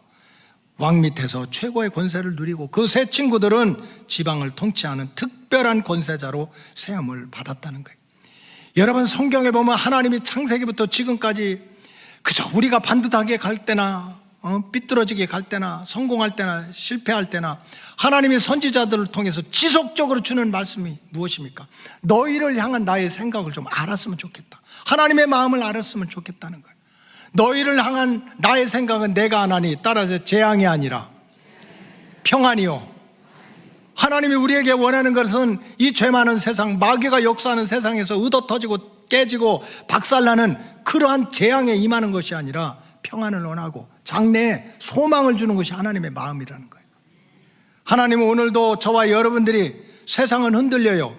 왕 밑에서 최고의 권세를 누리고 그 세 친구들은 지방을 통치하는 특별한 권세자로 세움을 받았다는 거예요. 여러분, 성경에 보면 하나님이 창세기부터 지금까지 그저 우리가 반듯하게 갈 때나 삐뚤어지게 갈 때나 성공할 때나 실패할 때나 하나님이 선지자들을 통해서 지속적으로 주는 말씀이 무엇입니까? 너희를 향한 나의 생각을 좀 알았으면 좋겠다. 하나님의 마음을 알았으면 좋겠다는 거예요. 너희를 향한 나의 생각은 내가 하나니, 따라서 재앙이 아니라 평안이요. 하나님이 우리에게 원하는 것은 이 죄 많은 세상, 마귀가 역사하는 세상에서 의도 터지고 깨지고 박살나는 그러한 재앙에 임하는 것이 아니라 평안을 원하고 장래에 소망을 주는 것이 하나님의 마음이라는 거예요. 하나님은 오늘도 저와 여러분들이, 세상은 흔들려요.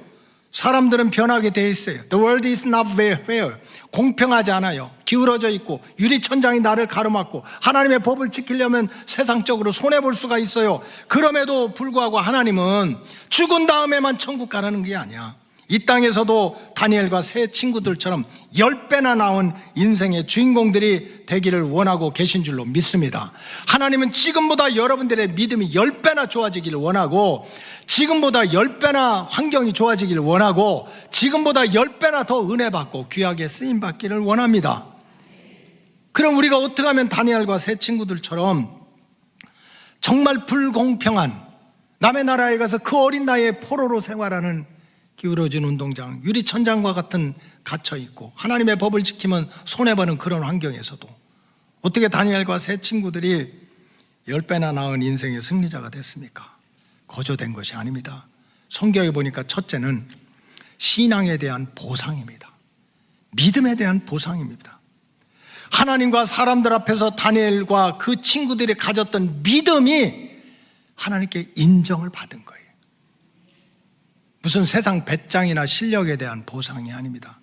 사람들은 변하게 돼 있어요. The world is not fair. 공평하지 않아요. 기울어져 있고 유리천장이 나를 가로막고 하나님의 법을 지키려면 세상적으로 손해볼 수가 있어요. 그럼에도 불구하고 하나님은 죽은 다음에만 천국 가라는 게 아니야. 이 땅에서도 다니엘과 세 친구들처럼 10배나 나온 인생의 주인공들이 되기를 원하고 계신 줄로 믿습니다. 하나님은 지금보다 여러분들의 믿음이 10배나 좋아지기를 원하고, 지금보다 10배나 환경이 좋아지기를 원하고, 지금보다 10배나 더 은혜 받고 귀하게 쓰임 받기를 원합니다. 그럼 우리가 어떻게 하면 다니엘과 세 친구들처럼 정말 불공평한 남의 나라에 가서 그 어린 나이에 포로로 생활하는 기울어진 운동장, 유리천장과 같은 갇혀 있고 하나님의 법을 지키면 손해보는 그런 환경에서도 어떻게 다니엘과 세 친구들이 10배나 나은 인생의 승리자가 됐습니까? 거저된 것이 아닙니다. 성경에 보니까 첫째는 신앙에 대한 보상입니다. 믿음에 대한 보상입니다. 하나님과 사람들 앞에서 다니엘과 그 친구들이 가졌던 믿음이 하나님께 인정을 받은 거예요. 무슨 세상 배짱이나 실력에 대한 보상이 아닙니다.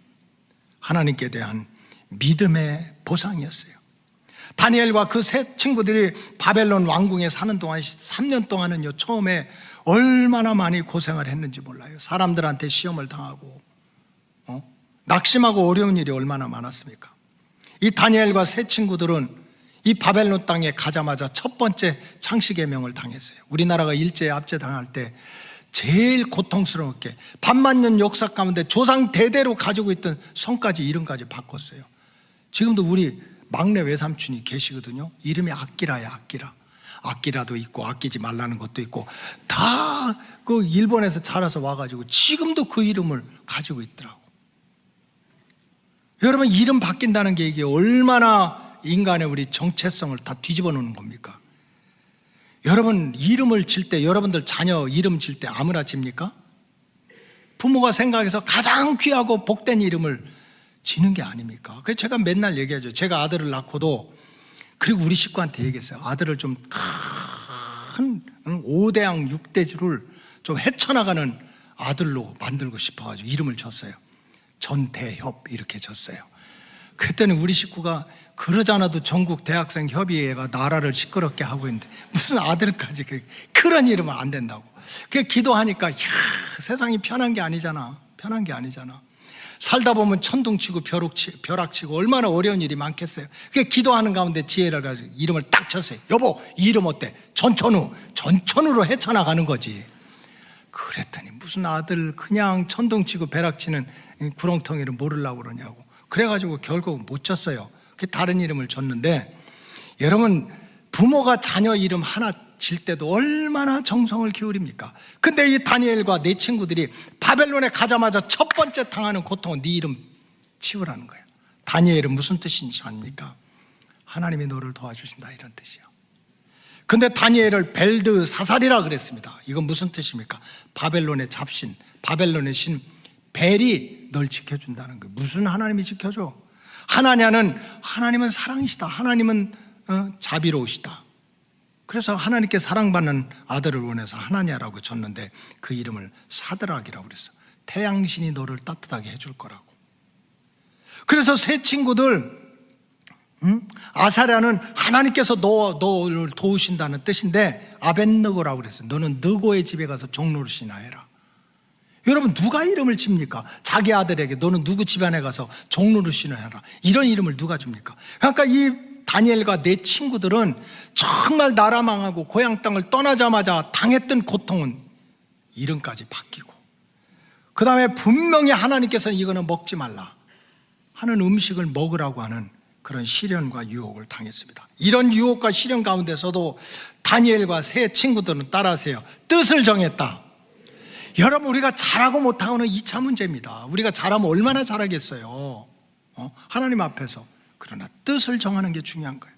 하나님께 대한 믿음의 보상이었어요. 다니엘과 그 세 친구들이 바벨론 왕궁에 사는 동안 3년 동안은요, 처음에 얼마나 많이 고생을 했는지 몰라요. 사람들한테 시험을 당하고 낙심하고 어려운 일이 얼마나 많았습니까? 이 다니엘과 세 친구들은 이 바벨론 땅에 가자마자 첫 번째 창시개명을 당했어요. 우리나라가 일제에 압제당할 때 제일 고통스럽게 반만년 역사 가운데 조상 대대로 가지고 있던 성까지 이름까지 바꿨어요. 지금도 우리 막내 외삼촌이 계시거든요. 이름이 아끼라야, 아끼라. 아끼라도 있고 아끼지 말라는 것도 있고 다 그 일본에서 자라서 와가지고 지금도 그 이름을 가지고 있더라고. 여러분, 이름 바뀐다는 게 이게 얼마나 인간의 우리 정체성을 다 뒤집어 놓는 겁니까? 여러분, 이름을 질 때, 여러분들 자녀 이름 질 때 아무나 집니까? 부모가 생각해서 가장 귀하고 복된 이름을 지는 게 아닙니까? 그래서 제가 맨날 얘기하죠. 제가 아들을 낳고도, 그리고 우리 식구한테 얘기했어요. 아들을 좀 큰 5대양 6대주를 좀 헤쳐나가는 아들로 만들고 싶어가지고 이름을 줬어요. 전대협 이렇게 줬어요. 그랬더니 우리 식구가 그러잖아도 전국 대학생 협의회가 나라를 시끄럽게 하고 있는데 무슨 아들까지 그런 이름은 안 된다고. 그 기도하니까 세상이 편한 게 아니잖아. 편한 게 아니잖아. 살다 보면 천둥치고 벼락치고 얼마나 어려운 일이 많겠어요. 그 기도하는 가운데 지혜를 가지고 이름을 딱 쳤어요. 여보, 이 이름 어때? 전천후로 헤쳐나가는 거지. 그랬더니 무슨 아들 그냥 천둥치고 벼락치는 구렁텅이를 모르려고 그러냐고. 그래가지고 결국 못 줬어요. 다른 이름을 줬는데, 여러분, 부모가 자녀 이름 하나 질 때도 얼마나 정성을 기울입니까? 근데 이 다니엘과 네 친구들이 바벨론에 가자마자 첫 번째 당하는 고통은 네 이름 치우라는 거예요. 다니엘은 무슨 뜻인지 아닙니까? 하나님이 너를 도와주신다, 이런 뜻이요. 근데 다니엘을 벨드사살이라 그랬습니다. 이건 무슨 뜻입니까? 바벨론의 잡신, 바벨론의 신 벨이 널 지켜준다는 거예요. 무슨 하나님이 지켜줘? 하나님은 사랑이시다. 하나님은 자비로우시다. 그래서 하나님께 사랑받는 아들을 원해서 하나냐라고 줬는데 그 이름을 사드락이라고 그랬어. 태양신이 너를 따뜻하게 해줄 거라고. 그래서 세 친구들, 아사랴는 하나님께서 너를 도우신다는 뜻인데 아벤느고라고 그랬어요. 너는 느고의 집에 가서 종로를 신하해라. 여러분, 누가 이름을 칩니까? 자기 아들에게 너는 누구 집안에 가서 종로를 신하해라, 이런 이름을 누가 줍니까? 그러니까 이 다니엘과 네 친구들은 정말 나라 망하고 고향 땅을 떠나자마자 당했던 고통은 이름까지 바뀌고, 그 다음에 분명히 하나님께서는 이거는 먹지 말라 하는 음식을 먹으라고 하는 그런 시련과 유혹을 당했습니다. 이런 유혹과 시련 가운데서도 다니엘과 세 친구들은 따라하세요. 뜻을 정했다. 여러분, 우리가 잘하고 못하고는 2차 문제입니다. 우리가 잘하면 얼마나 잘하겠어요, 하나님 앞에서. 그러나 뜻을 정하는 게 중요한 거예요.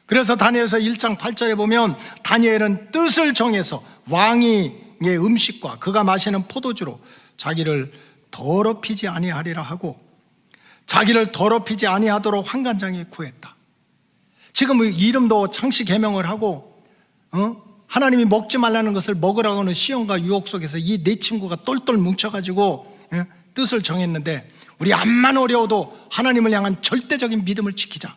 그래서 다니엘서 1장 8절에 보면 다니엘은 뜻을 정해서 왕의 음식과 그가 마시는 포도주로 자기를 더럽히지 아니하리라 하고, 자기를 더럽히지 아니하도록 환관장에 구했다. 지금 이름도 창시 계명을 하고 하나님이 먹지 말라는 것을 먹으라고 하는 시험과 유혹 속에서 이 네 친구가 똘똘 뭉쳐가지고 뜻을 정했는데, 우리 암만 어려워도 하나님을 향한 절대적인 믿음을 지키자.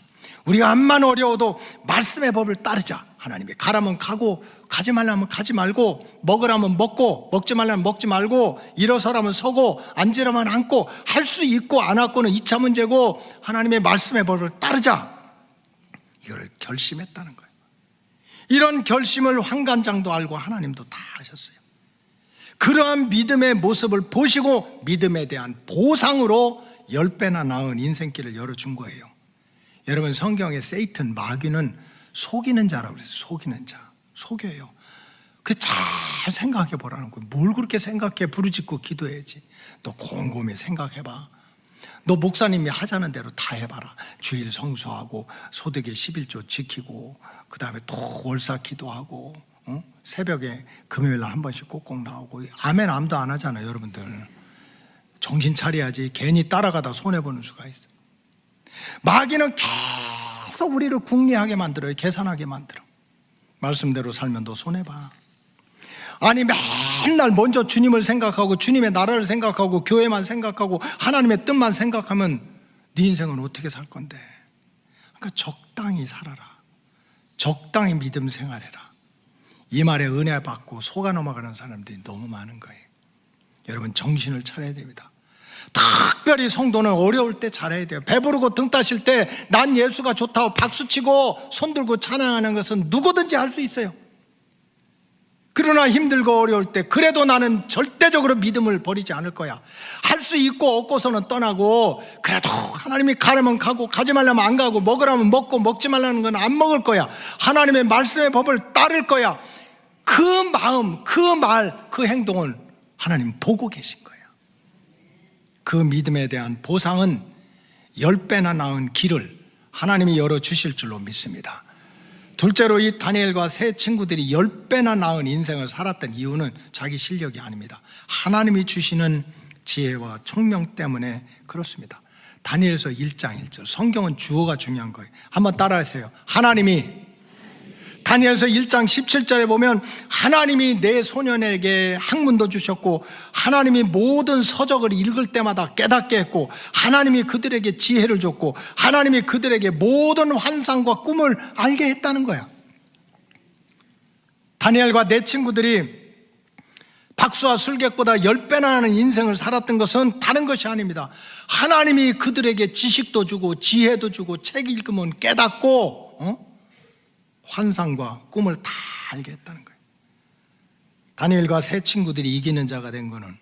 우리가 암만 어려워도 말씀의 법을 따르자. 하나님이 가라면 가고, 가지 말라면 가지 말고, 먹으라면 먹고, 먹지 말라면 먹지 말고, 일어서라면 서고, 앉으라면 앉고, 할 수 있고 안 하고는 2차 문제고, 하나님의 말씀의 법을 따르자. 이걸 결심했다는 거예요. 이런 결심을 환관장도 알고 하나님도 다 하셨어요. 그러한 믿음의 모습을 보시고 믿음에 대한 보상으로 10배나 나은 인생길을 열어준 거예요. 여러분, 성경에 세이튼, 마귀는 속이는 자라고 그랬어요. 속이는 자, 속여요. 그 잘 생각해 보라는 거예요. 뭘 그렇게 생각해? 부르짖고 기도해야지. 너 곰곰이 생각해봐. 너 목사님이 하자는 대로 다 해봐라. 주일 성수하고 소득의 11조 지키고 그 다음에 또 월사 기도하고 새벽에 금요일 날 한 번씩 꼭꼭 나오고. 아멘 아무도 안 하잖아요. 여러분들 정신 차려야지. 괜히 따라가다 손해보는 수가 있어요. 마귀는 계속 우리를 궁리하게 만들어요. 계산하게 만들어. 말씀대로 살면 너 손해봐. 아니 맨날 먼저 주님을 생각하고 주님의 나라를 생각하고 교회만 생각하고 하나님의 뜻만 생각하면 네 인생은 어떻게 살 건데. 그러니까 적당히 살아라. 적당히 믿음 생활해라. 이 말에 은혜 받고 속아 넘어가는 사람들이 너무 많은 거예요. 여러분 정신을 차려야 됩니다. 특별히 성도는 어려울 때 잘해야 돼요. 배부르고 등 따실 때 난 예수가 좋다고 박수치고 손들고 찬양하는 것은 누구든지 할 수 있어요. 그러나 힘들고 어려울 때 그래도 나는 절대적으로 믿음을 버리지 않을 거야. 할 수 있고 없고서는 떠나고 그래도 하나님이 가려면 가고 가지 말라면 안 가고 먹으라면 먹고 먹지 말라는 건 안 먹을 거야. 하나님의 말씀의 법을 따를 거야. 그 마음, 그 말, 그 행동을 하나님 보고 계신 거예요. 그 믿음에 대한 보상은 10배나 나은 길을 하나님이 열어주실 줄로 믿습니다. 둘째로 이 다니엘과 세 친구들이 10배나 나은 인생을 살았던 이유는 자기 실력이 아닙니다. 하나님이 주시는 지혜와 총명 때문에 그렇습니다. 다니엘서 1장 1절. 성경은 주어가 중요한 거예요. 한번 따라하세요. 하나님이. 다니엘서 1장 17절에 보면 하나님이 내 소년에게 학문도 주셨고 하나님이 모든 서적을 읽을 때마다 깨닫게 했고 하나님이 그들에게 지혜를 줬고 하나님이 그들에게 모든 환상과 꿈을 알게 했다는 거야. 다니엘과 내 친구들이 박수와 술객보다 10배나 하는 인생을 살았던 것은 다른 것이 아닙니다. 하나님이 그들에게 지식도 주고 지혜도 주고 책 읽으면 깨닫고 환상과 꿈을 다 알게 했다는 거예요. 다니엘과 세 친구들이 이기는 자가 된 것은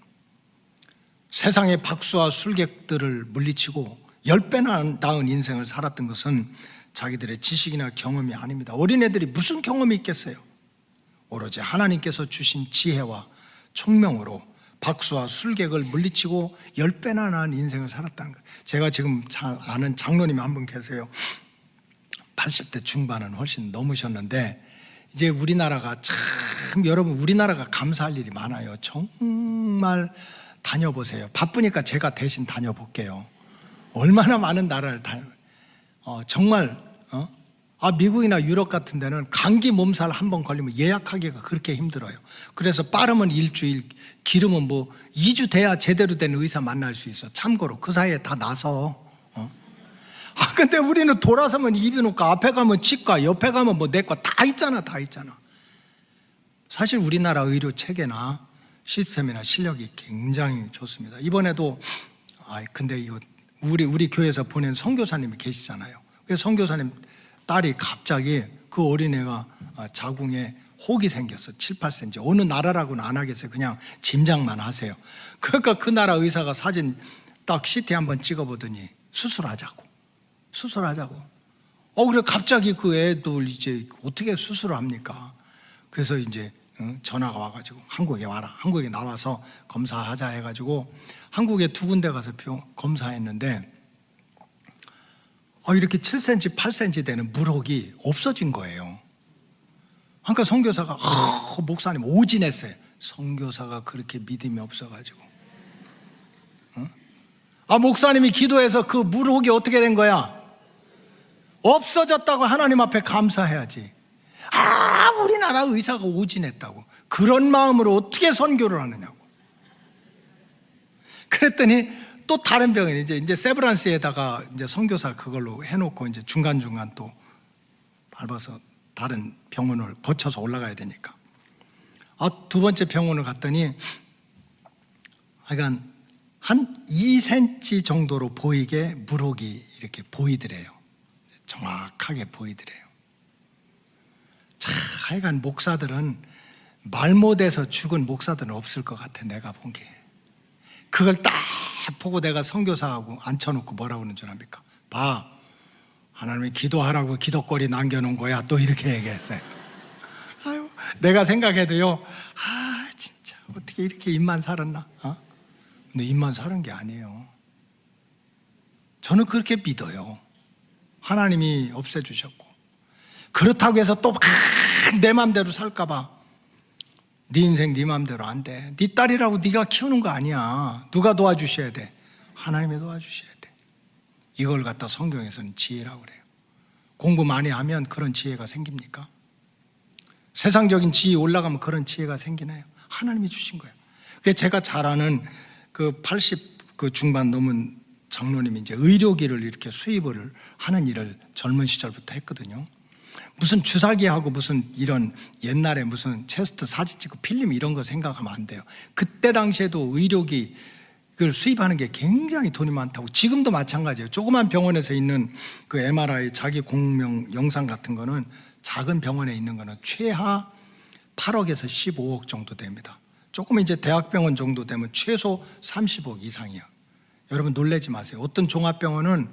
세상의 박수와 술객들을 물리치고 10배나 나은 인생을 살았던 것은 자기들의 지식이나 경험이 아닙니다. 어린애들이 무슨 경험이 있겠어요? 오로지 하나님께서 주신 지혜와 총명으로 박수와 술객을 물리치고 10배나 나은 인생을 살았다는 거예요. 제가 지금 잘 아는 장로님이 한 분 계세요. 80대 중반은 훨씬 넘으셨는데 이제 우리나라가 참 여러분 우리나라가 감사할 일이 많아요. 정말 다녀보세요. 바쁘니까 제가 대신 다녀볼게요. 얼마나 많은 나라를 정말 미국이나 유럽 같은 데는 감기 몸살 한 번 걸리면 예약하기가 그렇게 힘들어요. 그래서 빠르면 일주일, 길으면 2주 돼야 제대로 된 의사 만날 수 있어. 참고로 그 사이에 다 나서. 근데 우리는 돌아서면 이비인후과, 앞에 가면 치과, 옆에 가면 내과 다 있잖아. 사실 우리나라 의료 체계나 시스템이나 실력이 굉장히 좋습니다. 이번에도 근데 이거 우리 교회에서 보낸 선교사님이 계시잖아요. 그 선교사님 딸이 갑자기 그 어린애가 자궁에 혹이 생겼어. 7, 8cm. 어느 나라라고는 안 하겠어요. 그냥 짐작만 하세요. 그러니까 그 나라 의사가 사진 딱 CT 한번 찍어보더니 수술하자고. 그래 갑자기 그 애들 이제 어떻게 수술을 합니까? 그래서 이제 전화가 와가지고 한국에 와라. 한국에 나와서 검사하자 해가지고 한국에 2군데 가서 검사했는데 이렇게 7cm, 8cm 되는 물혹이 없어진 거예요. 그러니까 선교사가 목사님 오진했어요. 선교사가 그렇게 믿음이 없어가지고 목사님이 기도해서 그 물혹이 어떻게 된 거야? 없어졌다고 하나님 앞에 감사해야지. 우리나라 의사가 오진했다고. 그런 마음으로 어떻게 선교를 하느냐고. 그랬더니 또 다른 병원 이제 세브란스에다가 이제 선교사 그걸로 해놓고 이제 중간중간 또 밟아서 다른 병원을 거쳐서 올라가야 되니까. 두 번째 병원을 갔더니 그러니까 한 2cm 정도로 보이게 물혹이 이렇게 보이더래요. 정확하게 보이더래요. 하여간 목사들은 말 못해서 죽은 목사들은 없을 것 같아. 내가 본 게. 그걸 딱 보고 내가 선교사하고 앉혀놓고 뭐라고 그러는 줄 압니까? 봐, 하나님이 기도하라고 기도거리 남겨놓은 거야. 또 이렇게 얘기했어요. 내가 생각해도요, 진짜 어떻게 이렇게 입만 살았나? 근데 입만 사는 게 아니에요. 저는 그렇게 믿어요. 하나님이 없애주셨고, 그렇다고 해서 또 내 맘대로 살까봐, 네 인생 네 맘대로 안 돼. 네 딸이라고 네가 키우는 거 아니야. 누가 도와주셔야 돼? 하나님이 도와주셔야 돼. 이걸 갖다 성경에서는 지혜라고 그래요. 공부 많이 하면 그런 지혜가 생깁니까? 세상적인 지혜 올라가면 그런 지혜가 생기나요? 하나님이 주신 거예요. 그게 제가 잘 아는 그 80 중반 넘은 장로님이 이제 의료기를 이렇게 수입을 하는 일을 젊은 시절부터 했거든요. 무슨 주사기하고 무슨 이런 옛날에 무슨 체스트 사진 찍고 필름 이런 거 생각하면 안 돼요. 그때 당시에도 의료기 그걸 수입하는 게 굉장히 돈이 많다고. 지금도 마찬가지예요. 조그만 병원에서 있는 그 MRI 자기 공명 영상 같은 거는 작은 병원에 있는 거는 최하 8억에서 15억 정도 됩니다. 조금 이제 대학병원 정도 되면 최소 30억 이상이에요. 여러분 놀라지 마세요. 어떤 종합병원은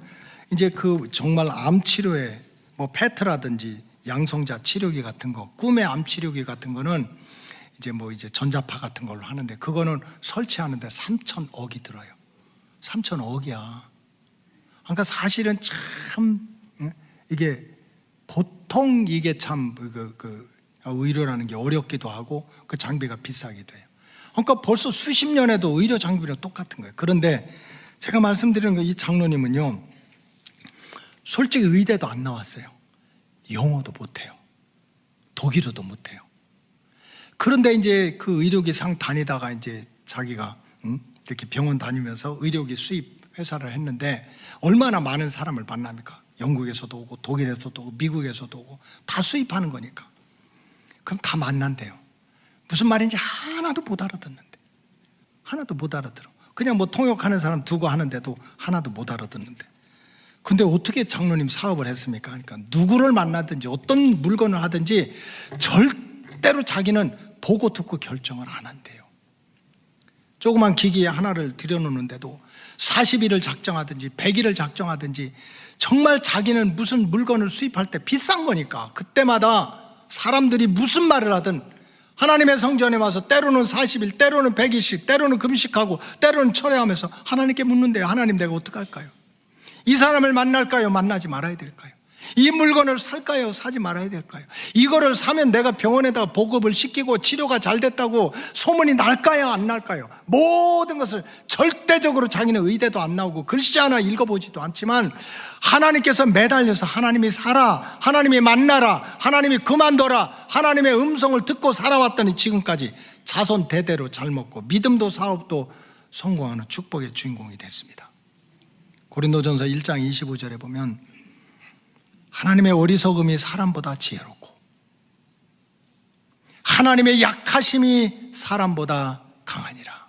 이제 그 정말 암 치료에 뭐 페트라든지 양성자 치료기 같은 거, 꿈의 암 치료기 같은 거는 이제 뭐 이제 전자파 같은 걸로 하는데 그거는 설치하는데 3천억이 들어요. 3천억이야. 그러니까 사실은 참 이게 보통 이게 참 의료라는 게 어렵기도 하고 그 장비가 비싸기도 해요. 그러니까 벌써 수십 년에도 의료 장비랑 똑같은 거예요. 그런데 제가 말씀드리는 거 이 장로님은요, 솔직히 의대도 안 나왔어요. 영어도 못해요. 독일어도 못해요. 그런데 이제 그 의료기 상 다니다가 이제 자기가 이렇게 병원 다니면서 의료기 수입 회사를 했는데 얼마나 많은 사람을 만납니까? 영국에서도 오고 독일에서도 오고 미국에서도 오고 다 수입하는 거니까. 그럼 다 만난대요. 무슨 말인지 하나도 못 알아듣는데. 하나도 못 알아들어. 그냥 뭐 통역하는 사람 두고 하는데도 하나도 못 알아듣는데. 근데 어떻게 장로님 사업을 했습니까? 그러니까 누구를 만나든지 어떤 물건을 하든지 절대로 자기는 보고 듣고 결정을 안 한대요. 조그만 기기에 하나를 들여놓는데도 40일을 작정하든지 100일을 작정하든지 정말 자기는 무슨 물건을 수입할 때 비싼 거니까 그때마다 사람들이 무슨 말을 하든 하나님의 성전에 와서 때로는 40일, 때로는 100일씩, 때로는 금식하고 때로는 철회하면서 하나님께 묻는데요. 하나님 내가 어떡할까요? 이 사람을 만날까요? 만나지 말아야 될까요? 이 물건을 살까요? 사지 말아야 될까요? 이거를 사면 내가 병원에다가 보급을 시키고 치료가 잘 됐다고 소문이 날까요? 안 날까요? 모든 것을 절대적으로 자기는 의대도 안 나오고 글씨 하나 읽어보지도 않지만 하나님께서 매달려서 하나님이 살아, 하나님이 만나라, 하나님이 그만둬라, 하나님의 음성을 듣고 살아왔더니 지금까지 자손 대대로 잘 먹고 믿음도 사업도 성공하는 축복의 주인공이 됐습니다. 고린도전서 1장 25절에 보면 하나님의 어리석음이 사람보다 지혜롭고 하나님의 약하심이 사람보다 강하니라.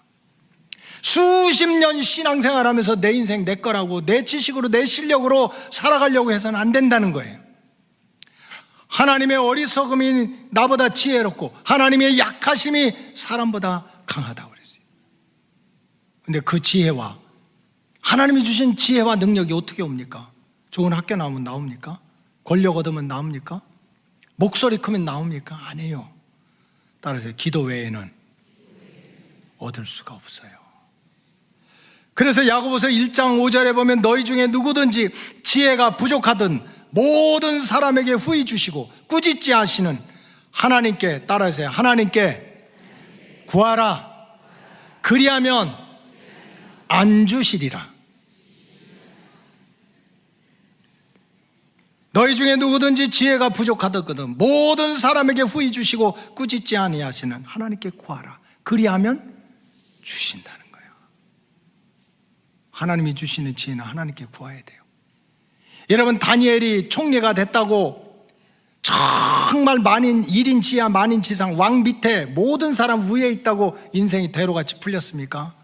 수십 년 신앙생활하면서 내 인생 내 거라고 내 지식으로 내 실력으로 살아가려고 해서는 안 된다는 거예요. 하나님의 어리석음이 나보다 지혜롭고 하나님의 약하심이 사람보다 강하다고 그랬어요. 근데 그 지혜와 하나님이 주신 지혜와 능력이 어떻게 옵니까? 좋은 학교 나오면 나옵니까? 권력 얻으면 나옵니까? 목소리 크면 나옵니까? 아니에요. 따라서 기도 외에는 얻을 수가 없어요. 그래서 야고보서 1장 5절에 보면 너희 중에 누구든지 지혜가 부족하든 모든 사람에게 후히 주시고 꾸짖지 하시는 하나님께, 따라서 하나님께 구하라. 그리하면 안 주시리라. 너희 중에 누구든지 지혜가 부족하거든 모든 사람에게 후히 주시고 꾸짖지 아니하시는 하나님께 구하라. 그리하면 주신다는 거예요. 하나님이 주시는 지혜는 하나님께 구해야 돼요. 여러분, 다니엘이 총리가 됐다고 정말 만인 1인 지하 만인 지상 왕 밑에 모든 사람 위에 있다고 인생이 대로같이 풀렸습니까?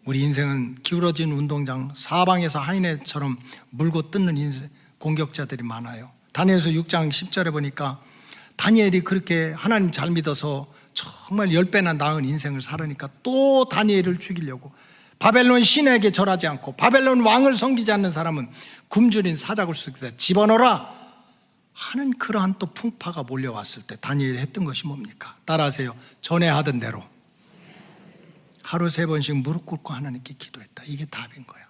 우리 인생은 기울어진 운동장 사방에서 하이네처럼 물고 뜯는 인생, 공격자들이 많아요. 다니엘서 6장 10절에 보니까 다니엘이 그렇게 하나님 잘 믿어서 정말 10배나 나은 인생을 살으니까 또 다니엘을 죽이려고 바벨론 신에게 절하지 않고 바벨론 왕을 섬기지 않는 사람은 굶주린 사자굴 속에 집어넣어라. 하는 그러한 또 풍파가 몰려왔을 때 다니엘이 했던 것이 뭡니까? 따라하세요. 전에 하던 대로 하루 3번씩 무릎 꿇고 하나님께 기도했다. 이게 답인 거야.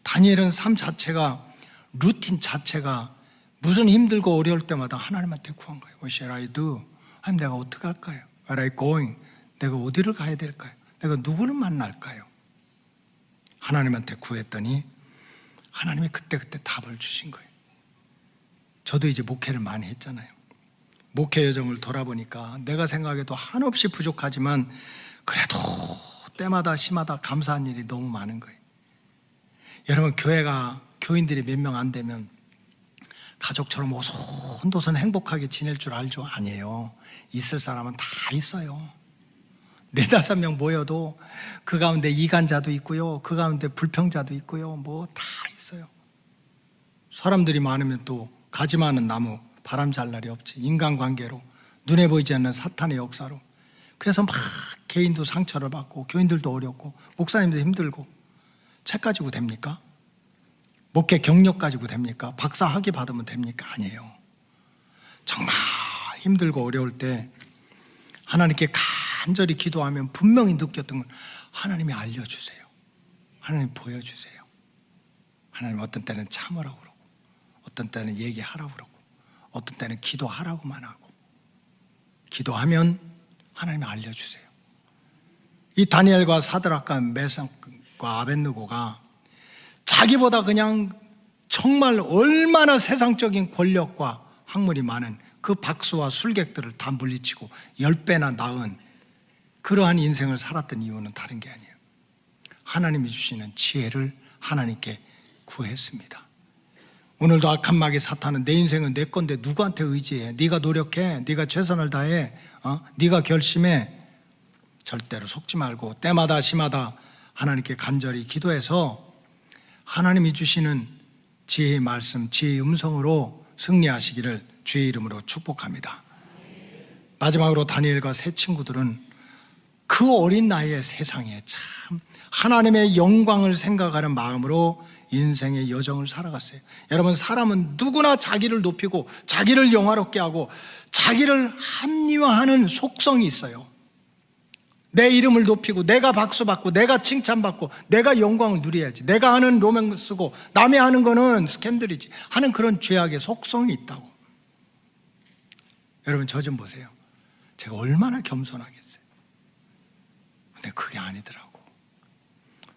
다니엘은 삶 자체가, 루틴 자체가 무슨 힘들고 어려울 때마다 하나님한테 구한 거예요. What shall I do? 하나님, 내가 어떻게 할까요? Where are I going? 내가 어디를 가야 될까요? 내가 누구를 만날까요? 하나님한테 구했더니 하나님이 그때그때 답을 주신 거예요. 저도 이제 목회를 많이 했잖아요. 목회 여정을 돌아보니까 내가 생각해도 한없이 부족하지만 그래도 때마다 시마다 감사한 일이 너무 많은 거예요. 여러분, 교회가 교인들이 몇 명 안 되면 가족처럼 오손도손 행복하게 지낼 줄 알죠? 아니에요. 있을 사람은 다 있어요. 4-5명 모여도 그 가운데 이간자도 있고요, 그 가운데 불평자도 있고요, 뭐 다 있어요. 사람들이 많으면 또 가지 많은 나무 바람 잘 날이 없지. 인간관계로, 눈에 보이지 않는 사탄의 역사로. 그래서 막 개인도 상처를 받고 교인들도 어렵고 목사님도 힘들고. 책 가지고 됩니까? 목회 경력 가지고 됩니까? 박사 학위 받으면 됩니까? 아니에요. 정말 힘들고 어려울 때 하나님께 간절히 기도하면 분명히 느꼈던 건 하나님이 알려주세요. 하나님 보여주세요. 하나님 어떤 때는 참으라고 그러고, 어떤 때는 얘기하라고 그러고, 어떤 때는 기도하라고만 하고, 기도하면 하나님이 알려주세요. 이 다니엘과 사드락과 메삭과 아벳느고가 자기보다 그냥 정말 얼마나 세상적인 권력과 학문이 많은 그 박수와 술객들을 다 물리치고 10배나 나은 그러한 인생을 살았던 이유는 다른 게 아니에요. 하나님이 주시는 지혜를 하나님께 구했습니다. 오늘도 악한 마귀 사탄은 내 인생은 내 건데 누구한테 의지해? 네가 노력해, 네가 최선을 다해, 네가 결심해. 절대로 속지 말고 때마다 시마다 하나님께 간절히 기도해서 하나님이 주시는 지혜의 말씀, 지혜의 음성으로 승리하시기를 주의 이름으로 축복합니다. 마지막으로 다니엘과 세 친구들은 그 어린 나이에 세상에 참 하나님의 영광을 생각하는 마음으로 인생의 여정을 살아갔어요. 여러분, 사람은 누구나 자기를 높이고 자기를 영화롭게 하고 자기를 합리화하는 속성이 있어요. 내 이름을 높이고 내가 박수받고 내가 칭찬받고 내가 영광을 누려야지, 내가 하는 로맨스고 남이 하는 거는 스캔들이지 하는 그런 죄악의 속성이 있다고. 여러분, 저 좀 보세요. 제가 얼마나 겸손하겠어요. 근데 그게 아니더라고.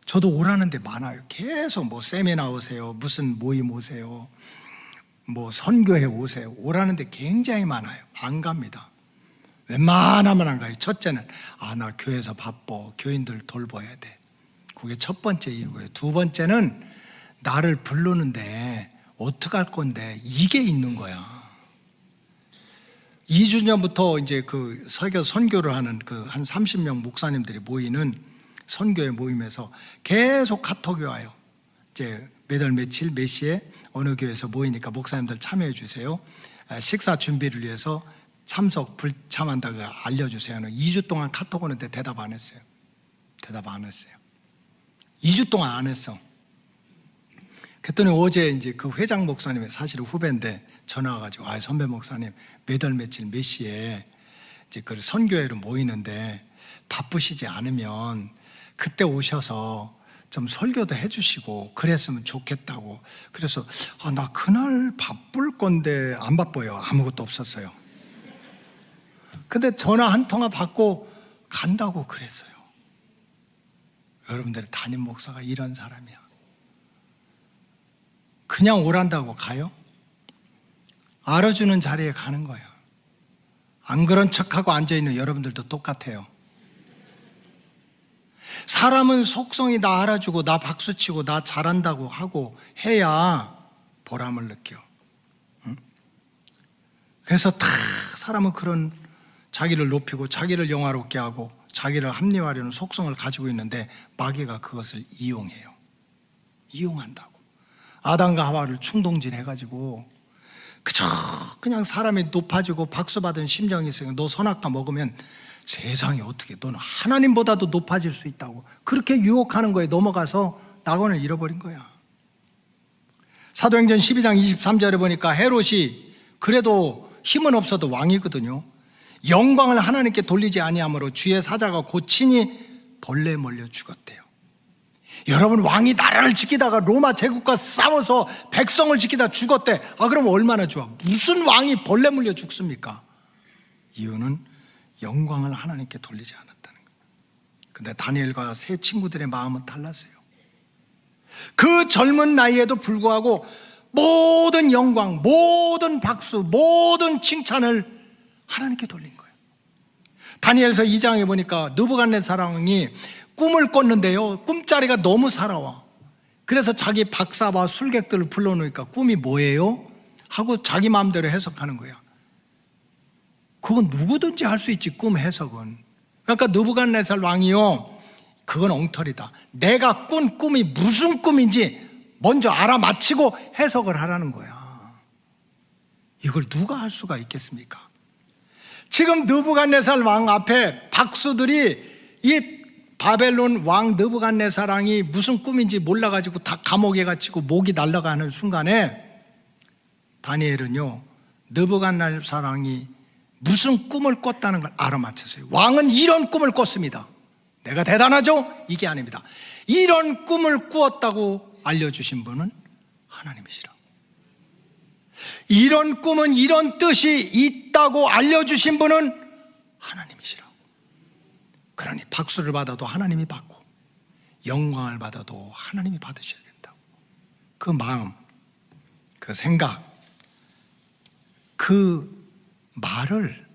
저도 오라는 데 많아요. 계속 뭐 세미나 오세요, 무슨 모임 오세요, 뭐 선교회 오세요. 오라는 데 굉장히 많아요. 안 갑니다. 웬만하면 안 가요. 첫째는 나 교회에서 바빠, 교인들 돌봐야 돼. 그게 첫 번째 이유고요. 두 번째는 나를 부르는데 어떡할 건데, 이게 있는 거야. 2주 전부터 이제 그 선교를 하는 그 한 30명 목사님들이 모이는 선교회 모임에서 계속 카톡이 와요. 이제 매달 며칠 몇 시에 어느 교회에서 모이니까 목사님들 참여해 주세요. 식사 준비를 위해서 참석 불참한다고 알려주세요. 2주 동안 카톡 오는데 대답 안 했어요. 2주 동안 안 했어. 그랬더니 어제 이제 그 회장 목사님의 사실은 후배인데 전화 와가지고, 선배 목사님 매달 며칠 몇 시에 이제 그 선교회로 모이는데 바쁘시지 않으면 그때 오셔서 좀 설교도 해주시고 그랬으면 좋겠다고. 그래서 나 그날 바쁠 건데 안 바빠요. 아무것도 없었어요. 근데 전화 한 통화 받고 간다고 그랬어요. 여러분들의 담임 목사가 이런 사람이야. 그냥 오란다고 가요? 알아주는 자리에 가는 거야. 안 그런 척하고 앉아있는 여러분들도 똑같아요. 사람은 속성이 나 알아주고 나 박수치고 나 잘한다고 하고 해야 보람을 느껴. 응? 그래서 다 사람은 그런 자기를 높이고 자기를 영화롭게 하고 자기를 합리화하려는 속성을 가지고 있는데 마귀가 그것을 이용한다고. 아담과 하와를 충동질해가지고 그냥 사람이 높아지고 박수받은 심정이 있으니까 너 선악과 먹으면 세상에 어떻게 너는 하나님보다도 높아질 수 있다고 그렇게 유혹하는 거에 넘어가서 낙원을 잃어버린 거야. 사도행전 12장 23절에 보니까 헤롯이 그래도 힘은 없어도 왕이거든요. 영광을 하나님께 돌리지 아니함으로 주의 사자가 고치니 벌레 몰려 죽었대요. 여러분, 왕이 나라를 지키다가 로마 제국과 싸워서 백성을 지키다 죽었대. 그럼 얼마나 좋아. 무슨 왕이 벌레 물려 죽습니까? 이유는 영광을 하나님께 돌리지 않았다는 거예요. 근데 다니엘과 세 친구들의 마음은 달랐어요. 그 젊은 나이에도 불구하고 모든 영광, 모든 박수, 모든 칭찬을 하나님께 돌린 거예요. 다니엘서 2장에 보니까 느부갓네살왕이 꿈을 꿨는데요, 꿈자리가 너무 살아와. 그래서 자기 박사와 술객들을 불러놓으니까 꿈이 뭐예요? 하고 자기 마음대로 해석하는 거야. 그건 누구든지 할 수 있지, 꿈 해석은. 그러니까 느부갓네살 왕이요, 그건 엉터리다. 내가 꾼 꿈이 무슨 꿈인지 먼저 알아맞히고 해석을 하라는 거야. 이걸 누가 할 수가 있겠습니까? 지금 느부갓네살 왕 앞에 박수들이, 이 바벨론 왕 느부갓네살 왕이 무슨 꿈인지 몰라가지고 다 감옥에 갇히고 목이 날아가는 순간에 다니엘은요, 느부갓네살 왕이 무슨 꿈을 꿨다는 걸 알아맞혔어요. 왕은 이런 꿈을 꿨습니다. 내가 대단하죠? 이게 아닙니다. 이런 꿈을 꾸었다고 알려주신 분은 하나님이시라. 이런 꿈은 이런 뜻이 있다고 알려주신 분은 하나님이시라. 그러니 박수를 받아도 하나님이 받고 영광을 받아도 하나님이 받으셔야 된다고. 그 마음, 그 생각, 그 말을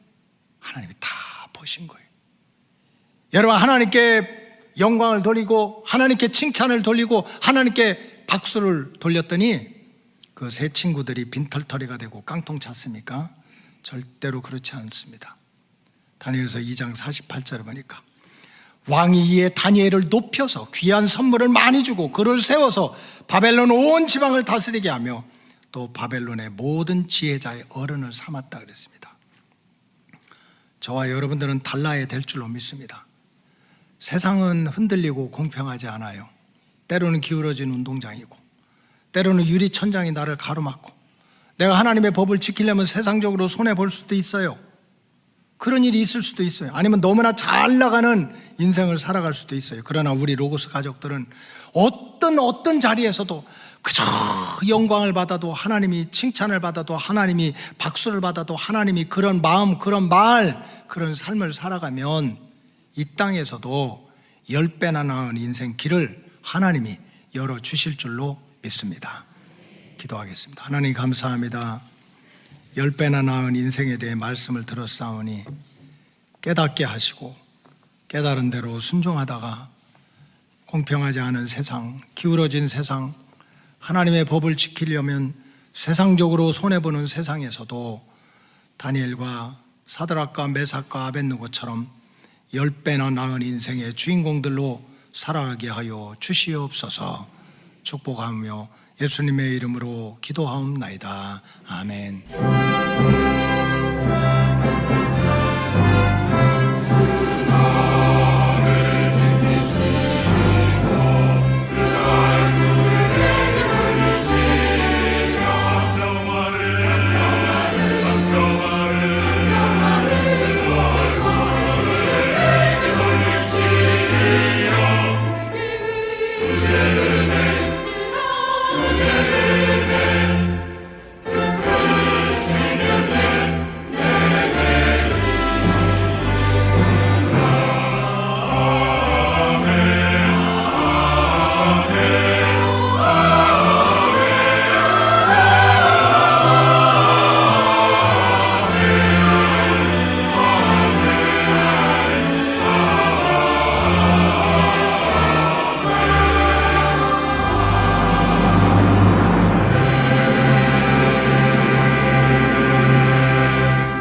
하나님이 다 보신 거예요. 여러분, 하나님께 영광을 돌리고 하나님께 칭찬을 돌리고 하나님께 박수를 돌렸더니 그 세 친구들이 빈털터리가 되고 깡통 찼습니까? 절대로 그렇지 않습니다. 다니엘서 2장 48절에 보니까 왕이 이에 다니엘을 높여서 귀한 선물을 많이 주고 그를 세워서 바벨론 온 지방을 다스리게 하며 또 바벨론의 모든 지혜자의 어른을 삼았다 그랬습니다. 저와 여러분들은 달라야 될 줄로 믿습니다. 세상은 흔들리고 공평하지 않아요. 때로는 기울어진 운동장이고 때로는 유리천장이 나를 가로막고 내가 하나님의 법을 지키려면 세상적으로 손해볼 수도 있어요. 그런 일이 있을 수도 있어요. 아니면 너무나 잘 나가는 인생을 살아갈 수도 있어요. 그러나 우리 로고스 가족들은 어떤 자리에서도 그저 영광을 받아도 하나님이 칭찬을 받아도 하나님이 박수를 받아도 하나님이 그런 마음, 그런 말, 그런 삶을 살아가면 이 땅에서도 10배나 나은 인생 길을 하나님이 열어주실 줄로 믿습니다. 기도하겠습니다. 하나님 감사합니다. 10배나 나은 인생에 대해 말씀을 들었사오니 깨닫게 하시고 깨달은 대로 순종하다가 공평하지 않은 세상, 기울어진 세상, 하나님의 법을 지키려면 세상적으로 손해보는 세상에서도 다니엘과 사드락과 메삭과 아벳느고처럼 10배나 나은 인생의 주인공들로 살아가게 하여 주시옵소서. 축복하며 예수님의 이름으로 기도하옵나이다. 아멘.